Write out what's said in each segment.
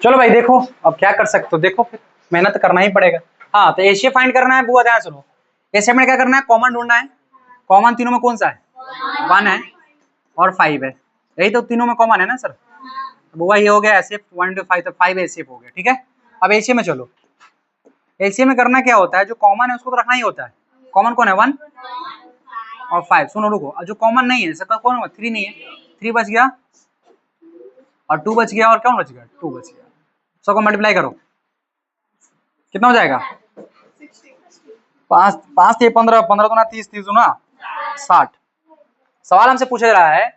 चलो भाई देखो अब क्या कर सकते हो, देखो फिर मेहनत करना ही पड़ेगा। हाँ तो एशिया फाइंड करना है, बुआ ध्यान सुनो। एशिया में क्या करना है, कॉमन ढूंढना है। कॉमन तीनों में कौन सा है, 1 है और 5 है, यही तो तीनों में कॉमन है ना सर। बुआ ये हो गया एसएफ 1 to 5, तो 5 एसएफ हो गया, ठीक है। अब एशिया में चलो, एशिया में करना क्या होता है, जो कॉमन है उसको तो रखना ही होता है। कॉमन कौन है, 1 और 5। सुनो रुको, अब जो कॉमन नहीं है सर कौन होगा, 3 नहीं है, 3 बच गया और 2 बच गया, और कौन बच गया, 2 बच गया। सबको मल्टीप्लाई करो, कितना हो जाएगा, 5 5 से 15, 15 दूना 30, 30 दूना 60। सवाल हमसे पूछा जा रहा है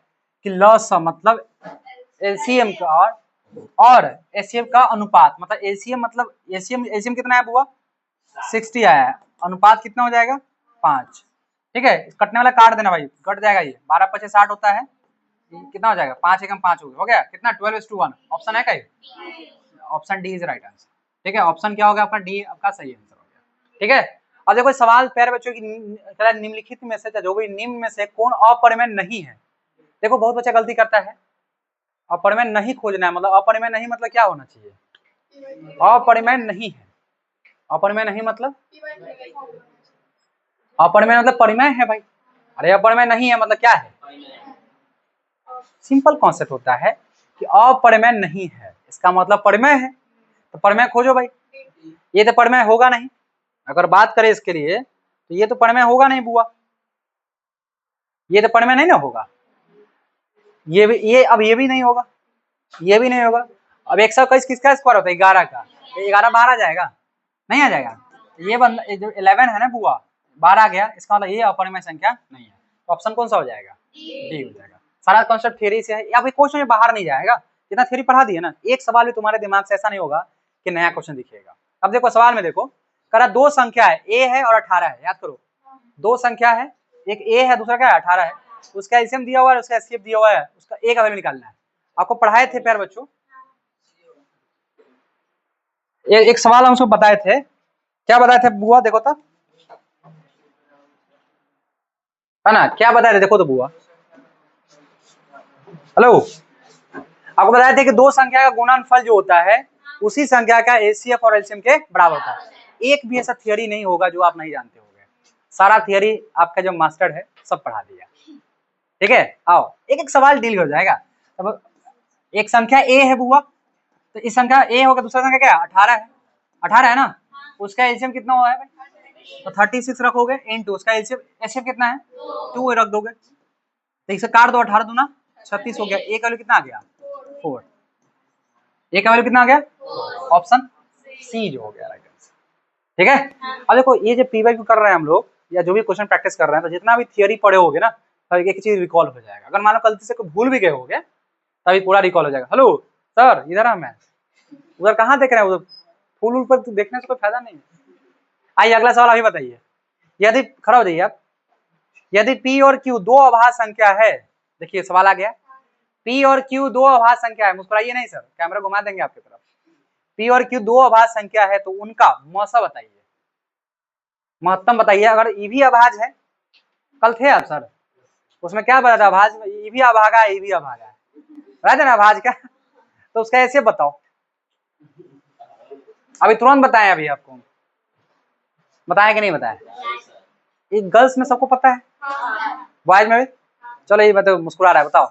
कि लॉसा मतलब एलसीएम का और एचसीएफ का अनुपात, मतलब एलसीएम मतलब एलसीएम कितना है बुआ, 60 आया है, अनुपात कितना हो जाएगा 5। ठीक है, कटने वाला काट देना भाई, कट जाएगा ये, 12 5 60 होता है, कितना हो जाएगा 5 एकम 5 हो गया कितना, 12:1। ऑप्शन है क्या, option D is right answer. ठीक है, ऑप्शन क्या होगा आपका, डी आपका सही आंसर हो गया। ठीक है, अब देखो सवाल प्यारे बच्चों की निम्नलिखित में से जो भी निम्न में से कौन अपरिमेय नहीं है। देखो बहुत बच्चा गलती करता है, अपरिमेय नहीं खोजना है, मतलब अपरिमेय नहीं मतलब क्या होना चाहिए, अपरिमेय नहीं है। अपरिमेय नहीं मतलब, अपरिमेय मतलब परिमेय है भाई, अरे अपरिमेय नहीं है मतलब क्या है, सिंपल कॉन्सेप्ट होता है कि अपरिमेय नहीं है इसका मतलब परिमेय है, तो परिमेय खोजो भाई। ये तो परिमेय होगा नहीं, अगर बात करें इसके लिए तो ये तो परिमेय होगा नहीं बुआ, ये तो परिमेय नहीं ना होगा, ये भी, ये अब ये भी नहीं होगा, ये भी नहीं होगा। अब 121 किसका स्क्वायर होता है, 11 का, 11 बाहर आ जाएगा, नहीं आ जाएगा। ये बंदा जो 11 है ना बुआ, 12 आ गया, इसका मतलब ये अपरिमेय संख्या नहीं है, तो ऑप्शन कौन सा हो जाएगा, डी हो जाएगा। सारा कॉन्सेप्ट थ्योरी से है, अभी क्वेश्चन में बाहर नहीं जाएगा, जितना थ्योरी पढ़ा दिया ना, एक सवाल भी तुम्हारे दिमाग से ऐसा नहीं होगा कि नया क्वेश्चन दिखेगा। अब देखो सवाल में देखो, करा दो संख्या है, ए है और 18 है, याद करो दो संख्या है, एक ए है दूसरा क्या है 18 है, उसका एलसीएम दिया हुआ है, उसका एचसीएफ दिया हुआ है, उसका एक वैल्यू निकालना है। आपको पढ़ाए थे प्यारे बच्चों, एक सवाल हम उसको बताए थे, क्या बताए थे बुआ, देखो तो है ना, क्या बताए थे देखो तो बुआ, हेलो, आपको बताए थे कि दो संख्या का गुणनफल जो होता है उसी संख्या का एचसीएफ और एलसीएम के बराबर होता है। एक भी ऐसा थियरी नहीं होगा जो आप नहीं जानते होंगे, सारा थियरी आपका जो मास्टर है सब पढ़ा दिया। ठीक है, आओ एक एक सवाल डील हो जाएगा। अब एक संख्या ए है बुआ, तो इस संख्या ए होगा, दूसरा संख्या क्या है 18 है, 18 है ना, उसका एलसीएम कितना हुआ है भाई, तो 36 रखोगे इनटू उसका एलसीएम कितना है 2 रख दोगे, तो इसे काट दो, 18 दूना 36 हो गया, एक वैल्यू कितना आ गया 4, एक वैल्यू कितना आ गया, ऑप्शन सी जो हो गया राइट आंसर। ठीक है, अब देखो ये जो पीवाईक्यू कर रहे हैं हम लोग या जो भी क्वेश्चन प्रैक्टिस कर रहे हैं, तो जितना भी थियरी पढ़े होगे ना तो एक चीज रिकॉल हो जाएगा। अगर मान लो गलती से कोई भूल भी गए होगे तभी पूरा रिकॉल हो जाएगा। हेलो सर इधर मैं, उधर कहाँ देख रहे हैं, उधर फूल पर तो देखने से कोई फायदा नहीं है। आइए अगला सवाल अभी बताइए, यदि खड़ा हो जाइए आप, यदि P और Q दो अभाज्य संख्या है, देखिए सवाल आ गया, P और Q दो अभाज्य संख्या है, मुस्कुराइए नहीं सर, कैमरा घुमा देंगे आपकी तरफ। P और Q दो अभाज्य संख्या है तो उनका मौसा बताइए, महत्तम बताइए। अगर E भी अभाज्य है, कल थे आप सर, उसमें क्या बता था, अभाज्य E भी अभागा है, E भी अभागा है, बता ना अभाज्य का, तो उसका ऐसे बताओ, अभी तुरंत बताएं, अभी आपको बताया कि नहीं बताया, एक गर्ल्स में सबको पता है, बॉयज में भी, चलो ये बताओ, मुस्कुरा रहा है बताओ,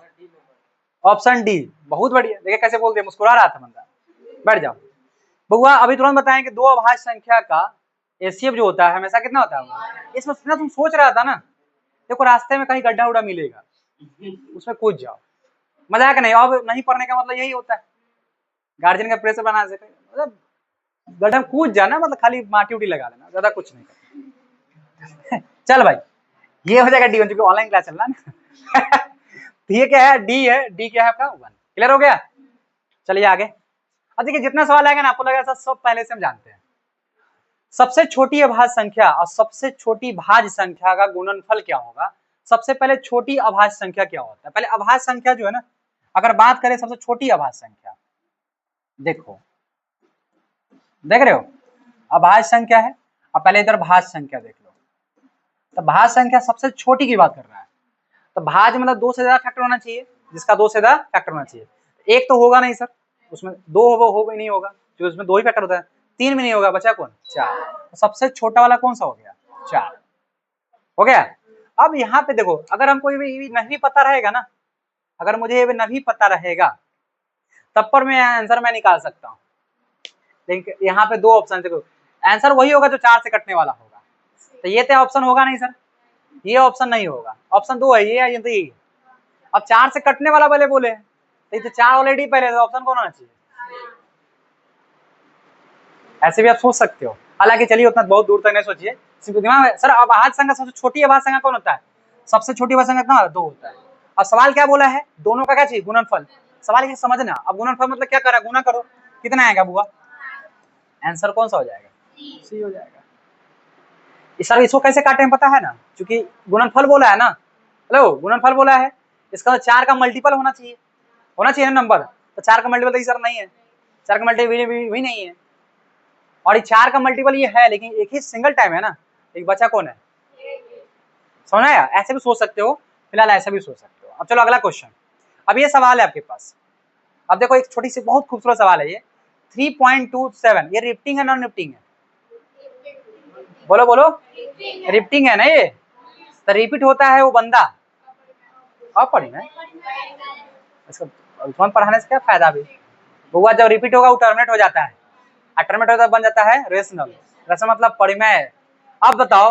ऑप्शन डी, बहुत बढ़िया, देखिए कैसे बोल दिया, मुस्कुरा रहा था बंदा, बैठ जाओ बउआ। अभी तुरंत बताएं कि दो अभाज्य संख्या का एचसीएफ जो होता है हमेशा कितना होता है, इसमें ना तुम सोच रहा था ना, देखो रास्ते में कहीं गड्ढा उड्ढा मिलेगा उसमें कूद जाओ, मजाक नहीं, अब नहीं पढ़ने का मतलब यही होता है, गार्जियन का प्रेशर बना सके, मतलब गड्ढा में कूद जाना मतलब खाली माटी उटी लगा लेना, ज्यादा कुछ नहीं करना। चल भाई ये हो जाएगा डी, क्योंकि ऑनलाइन क्लास चल रहा है। ये क्या है, डी है, डी क्या है आपका 1, क्लियर हो गया। चलिए आगे, अब देखिए जितना सवाल आएगा ना आपको लगेगा सब पहले से हम जानते हैं। सबसे छोटी अभाज्य संख्या और सबसे छोटी भाज्य संख्या का गुणनफल क्या होगा, सबसे पहले छोटी अभाज्य संख्या क्या होता है, पहले अभाज्य संख्या जो है ना, अगर बात करें सबसे छोटी अभाज्य संख्या, देखो देख रहे हो अभाज्य संख्या है, और पहले इधर भाज्य संख्या देख लो, तो भाज्य संख्या सबसे छोटी की बात कर रहा है, तो भाज्य मतलब 2 से ज्यादा फैक्टर होना चाहिए, जिसका 2 से ज्यादा फैक्टर होना चाहिए, एक तो होगा नहीं सर, उसमें 2 हो भी नहीं होगा, जो उसमें 2 ही फैक्टर होता है। 3 में नहीं होगा, बचा कौन? 4। तो सबसे छोटा वाला कौन सा हो गया? 4 हो गया। अब यहाँ पे देखो, अगर हमको ये नहीं पता रहेगा ना, अगर मुझे ये नहीं पता रहेगा तब पर मैं आंसर मैं निकाल सकता हूँ। लेकिन यहाँ पे 2 ऑप्शन देखो, आंसर वही होगा जो 4 से कटने वाला होगा। तो ये तो ऑप्शन होगा नहीं सर, ये ऑप्शन नहीं होगा। ऑप्शन 2 है, ये है, ये तो यही है। अब 4 से कटने वाला पहले बोले, तो 4 ऑलरेडी पहले, तो ऑप्शन कौन होना चाहिए? ऐसे भी आप सोच सकते हो। हालांकि चलिए उतना बहुत दूर तक नहीं सोचिए, सिर्फ दिमाग सर अभाज्य संख्या सबसे छोटी अभाज्य संख्या कौन होता है? सबसे छोटी अभाज्य संख्या कितना? 2 होता है। अब सवाल क्या बोला है? दोनों का क्या चाहिए? गुणनफल। सवाल ये समझना, अब गुणनफल मतलब क्या करा? गुना करो, कितना आएगा बुआ? आंसर कौन सा हो जाएगा? सी हो जाएगा। सर इसको कैसे काटे हैं पता है ना, क्योंकि गुणनफल बोला है ना। हेलो, गुणनफल बोला है, इसका 4 का मल्टीपल होना चाहिए, होना चाहिए ना नंबर। तो 4 का मल्टीपल तो सर नहीं है, 4 का मल्टीपल भी नहीं है, और ये 4 का मल्टीपल ये है, लेकिन एक ही सिंगल टाइम है ना। एक बचा कौन है? समझ आया? ऐसे भी सोच सकते हो, फिलहाल ऐसे भी सोच सकते हो। अब चलो अगला क्वेश्चन। अब ये सवाल है आपके पास, अब देखो एक छोटी सी बहुत खूबसूरत सवाल है ये। 3.27 ये रिफ्टिंग है नॉन रिफ्टिंग है? बोलो बोलो, रिफ्टिंग है ना ये। तो रिपीट होता है वो बंदा, अब पढ़ी ना इसको, तुरंत पढ़ाने से क्या फायदा भी। बुआ जब रिपीट होगा वो टर्मिनेट हो जाता है, और टर्मिनेट होता बन जाता है रेशनल। रेशनल मतलब परिमेय। अब बताओ,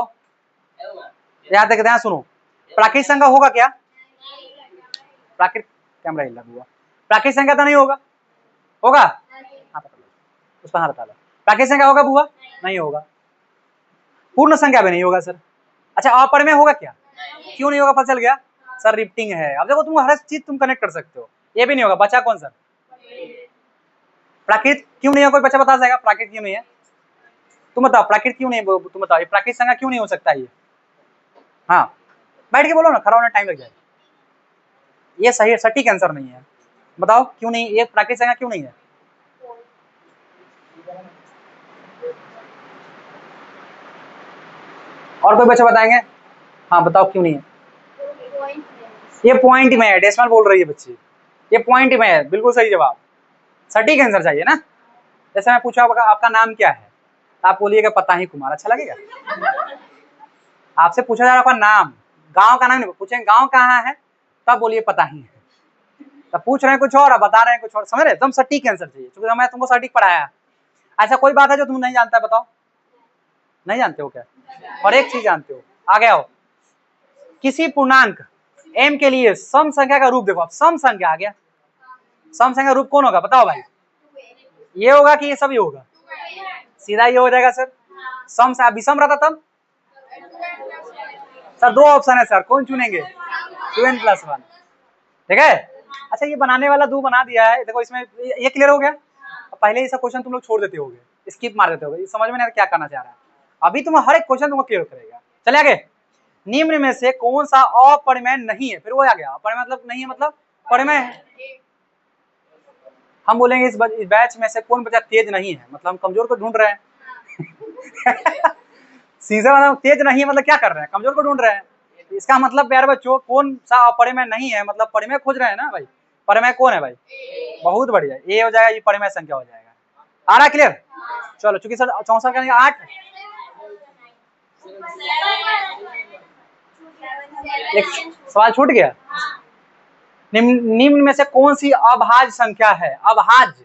याद है, ध्यान सुनो, प्राकृतिक संख्या होगा क्या? प्राकृतिक कैमरा हिला हुआ, प्राकृतिक संख्या तो नहीं होगा, होगा? हाँ उस पर हाथ डालो। प्राकृतिक संख्या होगा बुआ? नहीं होगा। पूर्ण संख्या भी नहीं होगा सर। अच्छा अपरिमेय होगा क्या? क्यों नहीं होगा? पता चल गया सर, रिफ्टिंग है। अब देखो तुम हर चीज तुम कनेक्ट कर सकते हो, ये भी नहीं होगा। बचा कौन सर? प्राकृतिक क्यों नहीं है? कोई बच्चा बता जाएगा प्राकृतिक क्यों नहीं है? तुम बताओ प्राकृतिक क्यों नहीं है, तुम बताओ ये प्राकृतिक संख्या क्यों नहीं हो सकता ये? हाँ बैठ के बोलो ना, खड़ा होने टाइम लग जाएगा। ये सही सटीक आंसर नहीं है, बताओ क्यों नहीं? ये प्राकृतिक संख्या क्यों नहीं है? और कोई बच्चा बताएंगे? हाँ बताओ क्यों नहीं है? ये पॉइंट में है, डेसिमल बोल रही है बच्ची, ये पॉइंट में है। बिल्कुल सही जवाब, सटीक आंसर चाहिए ना। जैसे मैं पूछा आपका नाम क्या है, आप बोलिएगा पता ही कुमार, अच्छा लगेगा? आपसे पूछा जा रहा है आपका नाम, गांव का नाम नहीं पूछेंगे, गांव कहाँ है, तब बोलिए पता ही है। तब पूछ रहे हैं कुछ और, अब बता रहे हैं कुछ और, समझ रहे? एकदम सटीक आंसर चाहिए, क्योंकि मैं तुमको सटीक पढ़ाया। ऐसा कोई बात है जो तुम नहीं जानता है? बताओ, नहीं जानते हो क्या? और एक चीज जानते हो, आ गया हो, किसी पूर्णांक m के लिए सम संख्या का रूप देखो। अब सम संख्या आ गया, सम संख्या रूप कौन होगा बताओ भाई? ये होगा कि ये सब ही होगा? सीधा ये हो जाएगा सर। सम से विषम रहता तब सर 2 ऑप्शन है सर, कौन चुनेंगे? 2n+1, ठीक है। अच्छा ये बनाने वाला 2 बना दिया है, देखो इसमें ये क्लियर हो गया। पहले ही सब क्वेश्चन तुम लोग छोड़ देते होगे, स्किप मार देते होगे, समझ में नहीं क्या करना चाह रहा है। अभी तुम हर एक क्वेश्चन तुमको क्लियर करेगा। चले आगे। निम्न में से कौन सा अपरिमेय नहीं है? फिर वो आ गया, अपरिमेय मतलब नहीं है, मतलब परिमेय है। हम बोलेंगे इस बैच में से कौन बच्चा तेज नहीं है, मतलब हम कमजोर को ढूंढ रहे हैं। सीधा मतलब तेज नहीं है मतलब क्या कर रहे हैं? कमजोर को ढूंढ रहे हैं। इसका मतलब प्यारे बच्चों कौन सा अपरिमेय नहीं है, मतलब परिमेय खोज रहे हैं ना भाई। परिमेय कौन है भाई? बहुत बढ़िया, ये हो जाएगा, ये परिमेय संख्या हो जाएगा। आ रहा क्लियर? चलो चूंकि सर 64 का 8 एक सवाल छूट गया। निम्न में से कौन सी अभाज्य संख्या है? अभाज्य,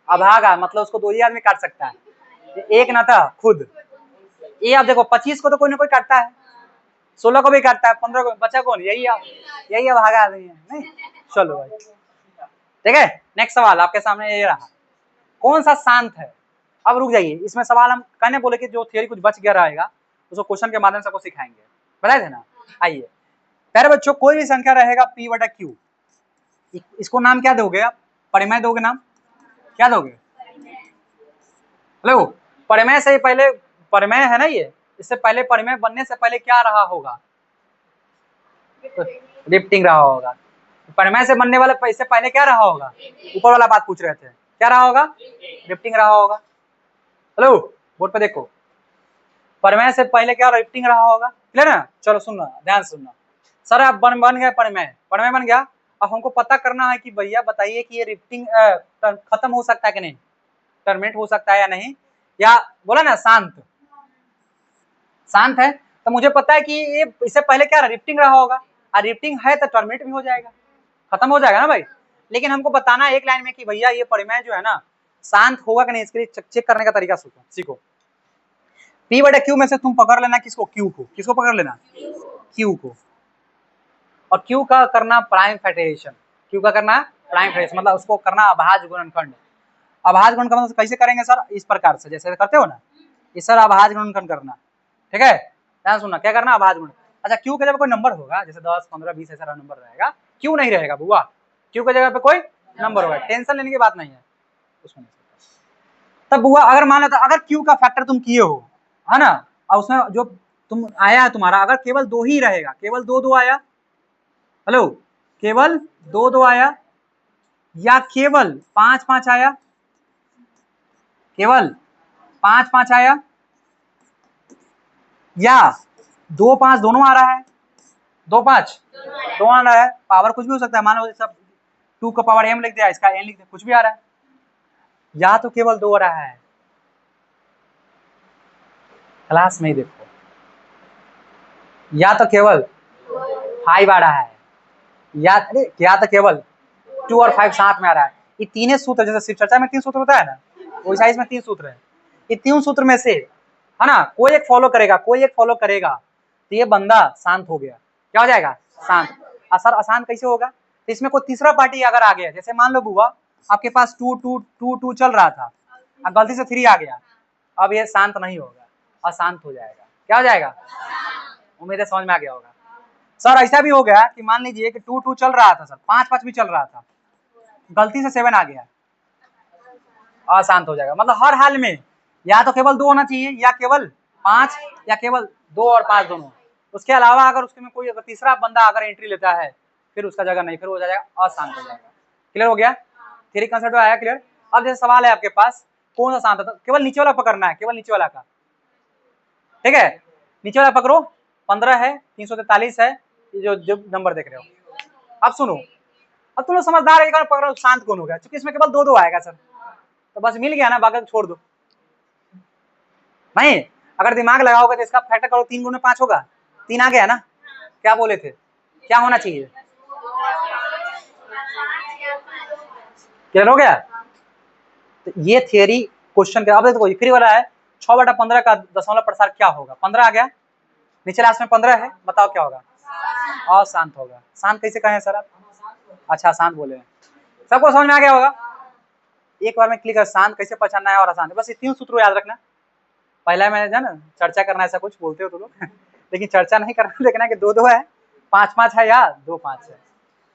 अभागा मतलब उसको 2 ही आदमी काट सकता है, एक ना था खुद। ये आप देखो 25 को तो कोई ना कोई काटता है, 16 को भी काटता है, 15 को, बचा कौन? यही अभागा आदमी है नहीं। चलो भाई ठीक है, नेक्स्ट सवाल आपके सामने ये रहा, कौन सा शांत है? अब रुक जाइए, इसमें सवाल हम कहने बोले कि जो थियरी कुछ बच गया रहेगा उसको क्वेश्चन के माध्यम से आपको सिखाएंगे, बताए थे ना। आइए प्यारे बच्चों, कोई भी संख्या रहेगा p/q, इसको नाम क्या दोगे आप? परिमेय दोगे, नाम क्या दोगे? हेलो, परिमेय से पहले, परिमेय है ना ये, इससे पहले परिमेय बनने से पहले क्या रहा होगा? तो रिफ्टिंग रहा होगा। परिमेय से बनने वाले इससे पहले क्या रहा होगा? ऊपर वाला बात पूछ रहे थे, क्या रहा होगा? रिफ्टिंग रहा होगा। हेलो बोर्ड पे देखो, परिमेय से पहले क्या रिफ्टिंग रहा होगा, क्लियर ना? चलो सुनना, ध्यान सुनना। सर आप बन गए परिमेय, परिमेय बन गया, अब हमको पता करना है कि भैया बताइए कि ये रिफ्टिंग खत्म हो सकता है कि नहीं, टर्मिनेट हो सकता है या नहीं, या बोला ना शांत शांत है, तो मुझे पता है कि ये इससे पहले क्या रिफ्टिंग रहा होगा, और रिफ्टिंग है तो टर्मिनेट भी हो जाएगा, खत्म हो जाएगा ना भाई। लेकिन हमको बताना एक लाइन में कि भैया ये परिमेय जो है ना शांत होगा कि नहीं, इसके लिए चेक करने का तरीका सीखो। P बटे Q में से तुम पकड़ लेना किसको, Q को, किसको पकड़ लेना, Q को, और Q का करना प्राइम फेडरेशन, Q का करना प्राइम फेडरेशन मतलब उसको करना अभाज्य गुणनखंड। अभाज्य गुणनखंड मतलब कैसे करेंगे सर, इस प्रकार से जैसे करते हो ना, इस सर अभाज्य गुणनखंड करना, ठीक है, ध्यान सुनना क्या करना, अभाज्य गुणन। अच्छा Q के जगह कोई नंबर होगा, जैसे 10 15 20 ऐसा नंबर रहेगा, Q नहीं रहेगा बुआ, Q के जगह पे कोई नंबर होगा, टेंशन लेने की बात नहीं है उसमें। तब बुआ अगर मान लेता अगर Q का फैक्टर तुम किए हो है ना, और उसमें जो तुम आया है तुम्हारा अगर केवल 2 ही रहेगा, केवल 2 आया, हेलो केवल 2 आया, या केवल 5 आया, केवल 5 आया, या 2 5 दोनों आ रहा है, 2 5 दोनों आ रहा है, पावर कुछ भी हो सकता है, मान लो सब 2 का पावर m लिख दिया, इसका n लिख दिया, कुछ भी आ रहा है, या तो केवल 2 आ रहा है, क्लास में ही देखो, या तो केवल 5 आ रहा है, या तो केवल 2 और 5 साथ में आ रहा है। ये तीनों सूत्र, जैसे शिव चर्चा में 3 सूत्र होता है ना, वैसा इसमें 3 सूत्र है, ये 3 सूत्र में से है ना कोई एक फॉलो करेगा, कोई एक फॉलो करेगा, तो ये बंदा शांत हो गया, क्या हो जाएगा शांत। असर अशांत कैसे होगा, तो इसमें कोई तीसरा पार्टी अगर आ गया, जैसे मान लो बुआ आपके पास 2 2 2 2 चल रहा था, अब गलती से 3 आ गया, अब ये शांत नहीं होगा, अशांत हो जाएगा, क्या हो जाएगा, उम्मीद है समझ में आ गया होगा। सर ऐसा भी हो गया कि मान लीजिए कि 2 2 चल रहा था सर, 5 5 भी चल रहा था, गलती से 7 आ गया, अशांत हो जाएगा। मतलब हर हाल में या तो केवल 2 होना चाहिए, या केवल 5, या केवल 2 और 5 दोनों, उसके अलावा अगर उसके में कोई अगर तीसरा बंदा अगर एंट्री लेता है फिर उसका जगह नहीं, फिर हो जाएगा अशांत हो जाएगा। क्लियर हो गया, थ्री कंसेप्ट आया क्लियर। अब जैसे सवाल है आपके पास कौन सा शांत था, केवल नीचे वाला पकड़ना है, केवल नीचे वाला का, ठीक है, नीचे वाला पकड़ो, 15 है, 343 है, ये जो नंबर देख रहे हो। अब सुनो, अब तुम लोग समझदार है, पकड़ो शांत कौन हो गया, क्योंकि इसमें केवल 2 2 आएगा सर, तो बस मिल गया ना, बाकी छोड़ दो। नहीं अगर दिमाग लगाओगे तो इसका फैक्टर करो, 3 गुने 5 होगा, 3 आ गया ना, क्या बोले थे, क्या होना चाहिए, क्लियर हो गया। तो ये थियरी क्वेश्चन का, अब देखो फ्री वाला है, 6/15 का दशमलव प्रसार क्या होगा, 15 आ गया, नीचे लास्ट में 15 है, बताओ क्या होगा, अशांत होगा। शांत कैसे कहें सर आप, अच्छा शांत बोले, सबको समझ में आ गया होगा। एक बार में क्लिक कर, शांत कैसे पहचानना है और अशांत, बस ये 3 सूत्र याद रखना। पहला मैंने जाना चर्चा करना, ऐसा कुछ बोलते हो तो लोग लेकिन चर्चा नहीं करना, देखना कि 2 2 है, 5 5 है, या 2 5 है,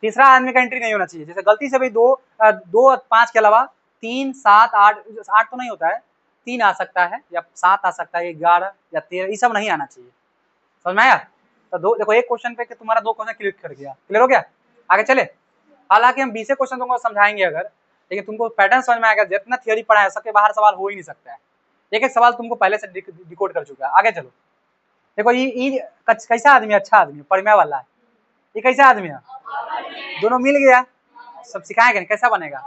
तीसरा आदमी का एंट्री नहीं होना चाहिए। जैसे गलती से भी 2 2 5 के अलावा 3 7 8 8 तो नहीं होता है, 3 आ सकता है, या 7 आ सकता है, 11 या 13, ये सब नहीं आना चाहिए, समझ में आया। तो देखो एक क्वेश्चन पे कि तुम्हारा 2 क्वेश्चन क्लिक कर गया, क्लियर हो गया, आगे चले। हालांकि हम 20 क्वेश्चन तुमको समझाएंगे अगर, लेकिन तुमको पैटर्न समझ में आएगा, जितना थ्योरी पढ़ा है सबके बाहर सवाल हो ही नहीं सकता है, एक एक सवाल तुमको पहले से डिकोड कर चुका है। आगे चलो, देखो ये कैसा आदमी है, अच्छा आदमी है, परिमय वाला है, ये कैसा आदमी है, दोनों मिल गया, सब सिखाएंगे नहीं, कैसा बनेगा,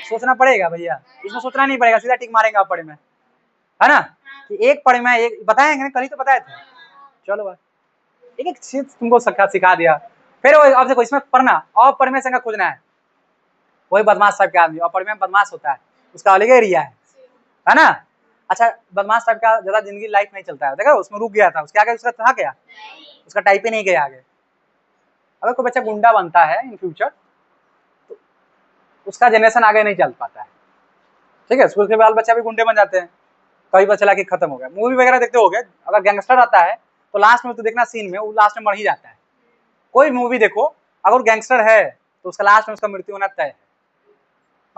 सोचना पड़ेगा भैया, इसमें सोचना नहीं पड़ेगा, सीधा टिक मारेंगे आप परिमय, है ना, कि एक परिमय एक बताएंगे, कल ही तो बताए थे, चलो भाई एक एक चीज तुमको सिखा दिया। फिर अब देखो इसमें पढ़ना अपरिमेय संख्या खोजना है, वही बदमाश टाइप का आदमी, अपरिमेय बदमाश होता है, उसका अलग एरिया है ना। अच्छा बदमाश टाइप का ज्यादा जिंदगी लाइफ नहीं चलता है, देखो उसमें रुक गया था, उसके आगे उसका था क्या, उसका टाइप ही नहीं गया आगे। अगर कोई बच्चा गुंडा बनता है इन फ्यूचर तो उसका जनरेशन आगे नहीं चल पाता है, ठीक है, स्कूल के बाल बच्चा भी गुंडे बन जाते हैं, कई बच्चा लाके खत्म हो गया। मूवी वगैरह देखते हो गए, अगर गैंगस्टर आता है तो लास्ट में तो देखना सीन में वो लास्ट में मर ही जाता है, कोई मूवी देखो अगर गैंगस्टर है तो उसका लास्ट में उसका मृत्यु होना तय है।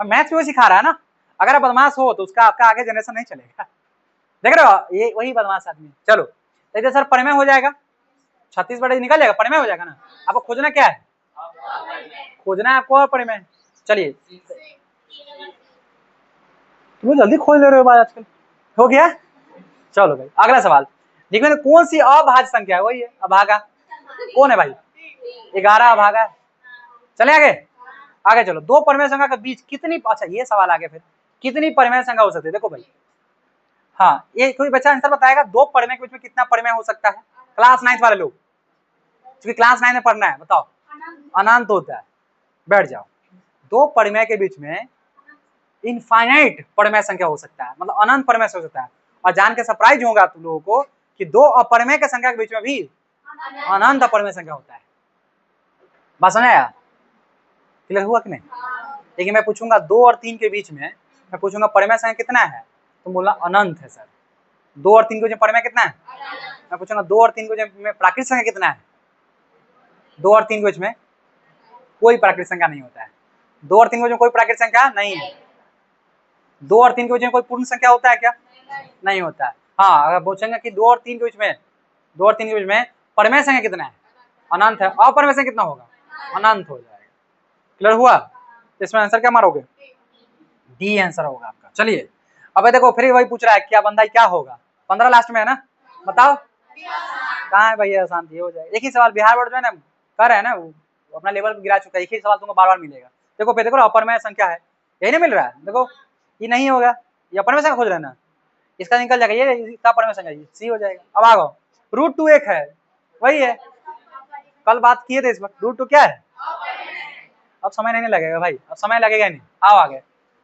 मैथ्स भी सिखा रहा है ना, अगर आप बदमाश हो तो उसका आपका आगे जनरेशन नहीं चलेगा, देख रहे हो, ये वही बदमाश आदमी। चलो तो सर परिमय हो जाएगा, 36 बड़े निकल जाएगा, परिमय हो जाएगा ना। आपको खोजना क्या है, खोजना है आपको परिमय। चलिए तुम जल्दी खोज ले रहे हो भाई आजकल, हो गया। चलो भाई अगला सवाल देखिए, कौन सी अभाज्य संख्या है, वही है अभागा, कौन है भाई, 11 अभागा है, चले आगे, आगे चलो। दो परिमेय संख्या के बीच कितनी, अच्छा ये सवाल आगे फिर, कितनी परिमेय संख्या हो सकती है? देखो भाई, हाँ ये कोई बच्चा आंसर बताएगा, दो परिमेय के बीच में कितना परिमेय हो सकता है? क्लास 9 वाले लोग, क्योंकि क्लास 9 में पढ़ना है, बताओ। अनंत होता है, बैठ जाओ। दो परिमेय के बीच में इनफाइनाइट परिमेय संख्या हो सकता है, मतलब अनंत परिमेय हो सकता है। और जान के सरप्राइज होगा तुम लोगों को कि दो अपरिमेय की संख्या के बीच में भी अनंत अपरिमेय संख्या होता है। बात समझ आया? क्लियर हुआ कि नहीं? लेकिन मैं पूछूंगा 2 और 3 के बीच में, मैं पूछूंगा परिमेय संख्या कितना है, तुम बोलना अनंत है सर। 2 और 3 के बीच में परिमेय कितना है? मैं पूछूंगा 2 और 3 के बीच में प्राकृतिक संख्या कितना है? 2 और 3 के बीच में कोई प्राकृतिक संख्या नहीं होता है। 2 और 3 के बीच में कोई प्राकृतिक संख्या नहीं है। 2 और 3 के बीच में कोई पूर्ण संख्या होता है क्या? नहीं होता है। हाँ, अगर पूछेंगे कि 2 और 3 के बीच में, 2 और 3 के बीच में परिमेय संख्या कितना है? अनंत है। अपरिमेय संख्या कितना होगा? अनंत हो जाएगा। क्लियर हुआ? तो इसमें आंसर क्या मारोगे? डी आंसर होगा आपका। चलिए अब देखो, फिर वही पूछ रहा है क्या बंदा क्या होगा? 15 लास्ट में है ना, बताओ कहाँ है भैया? शांति हो जाए। एक ही सवाल बिहार बोर्ड जो है ना कर रहे हैं ना, वो अपना लेवल पे गिरा चुका है। एक ही सवाल तुमको बार बार मिलेगा। देखो फिर देखो, अपरिमेय संख्या है, यही नहीं मिल रहा है। देखो ये नहीं होगा, ये अपरिमेय संख्या खोज रहे हैं ना, इसका निकल जाएगा, ये इसका अपरिमेय संख्या सी हो जाएगा। अब आ गो, √2 एक है, वही है, कल बात किए थे इस पर। √2 क्या है? अब समय नहीं लगेगा भाई, अब समय लगेगा नहीं। आओ आगे,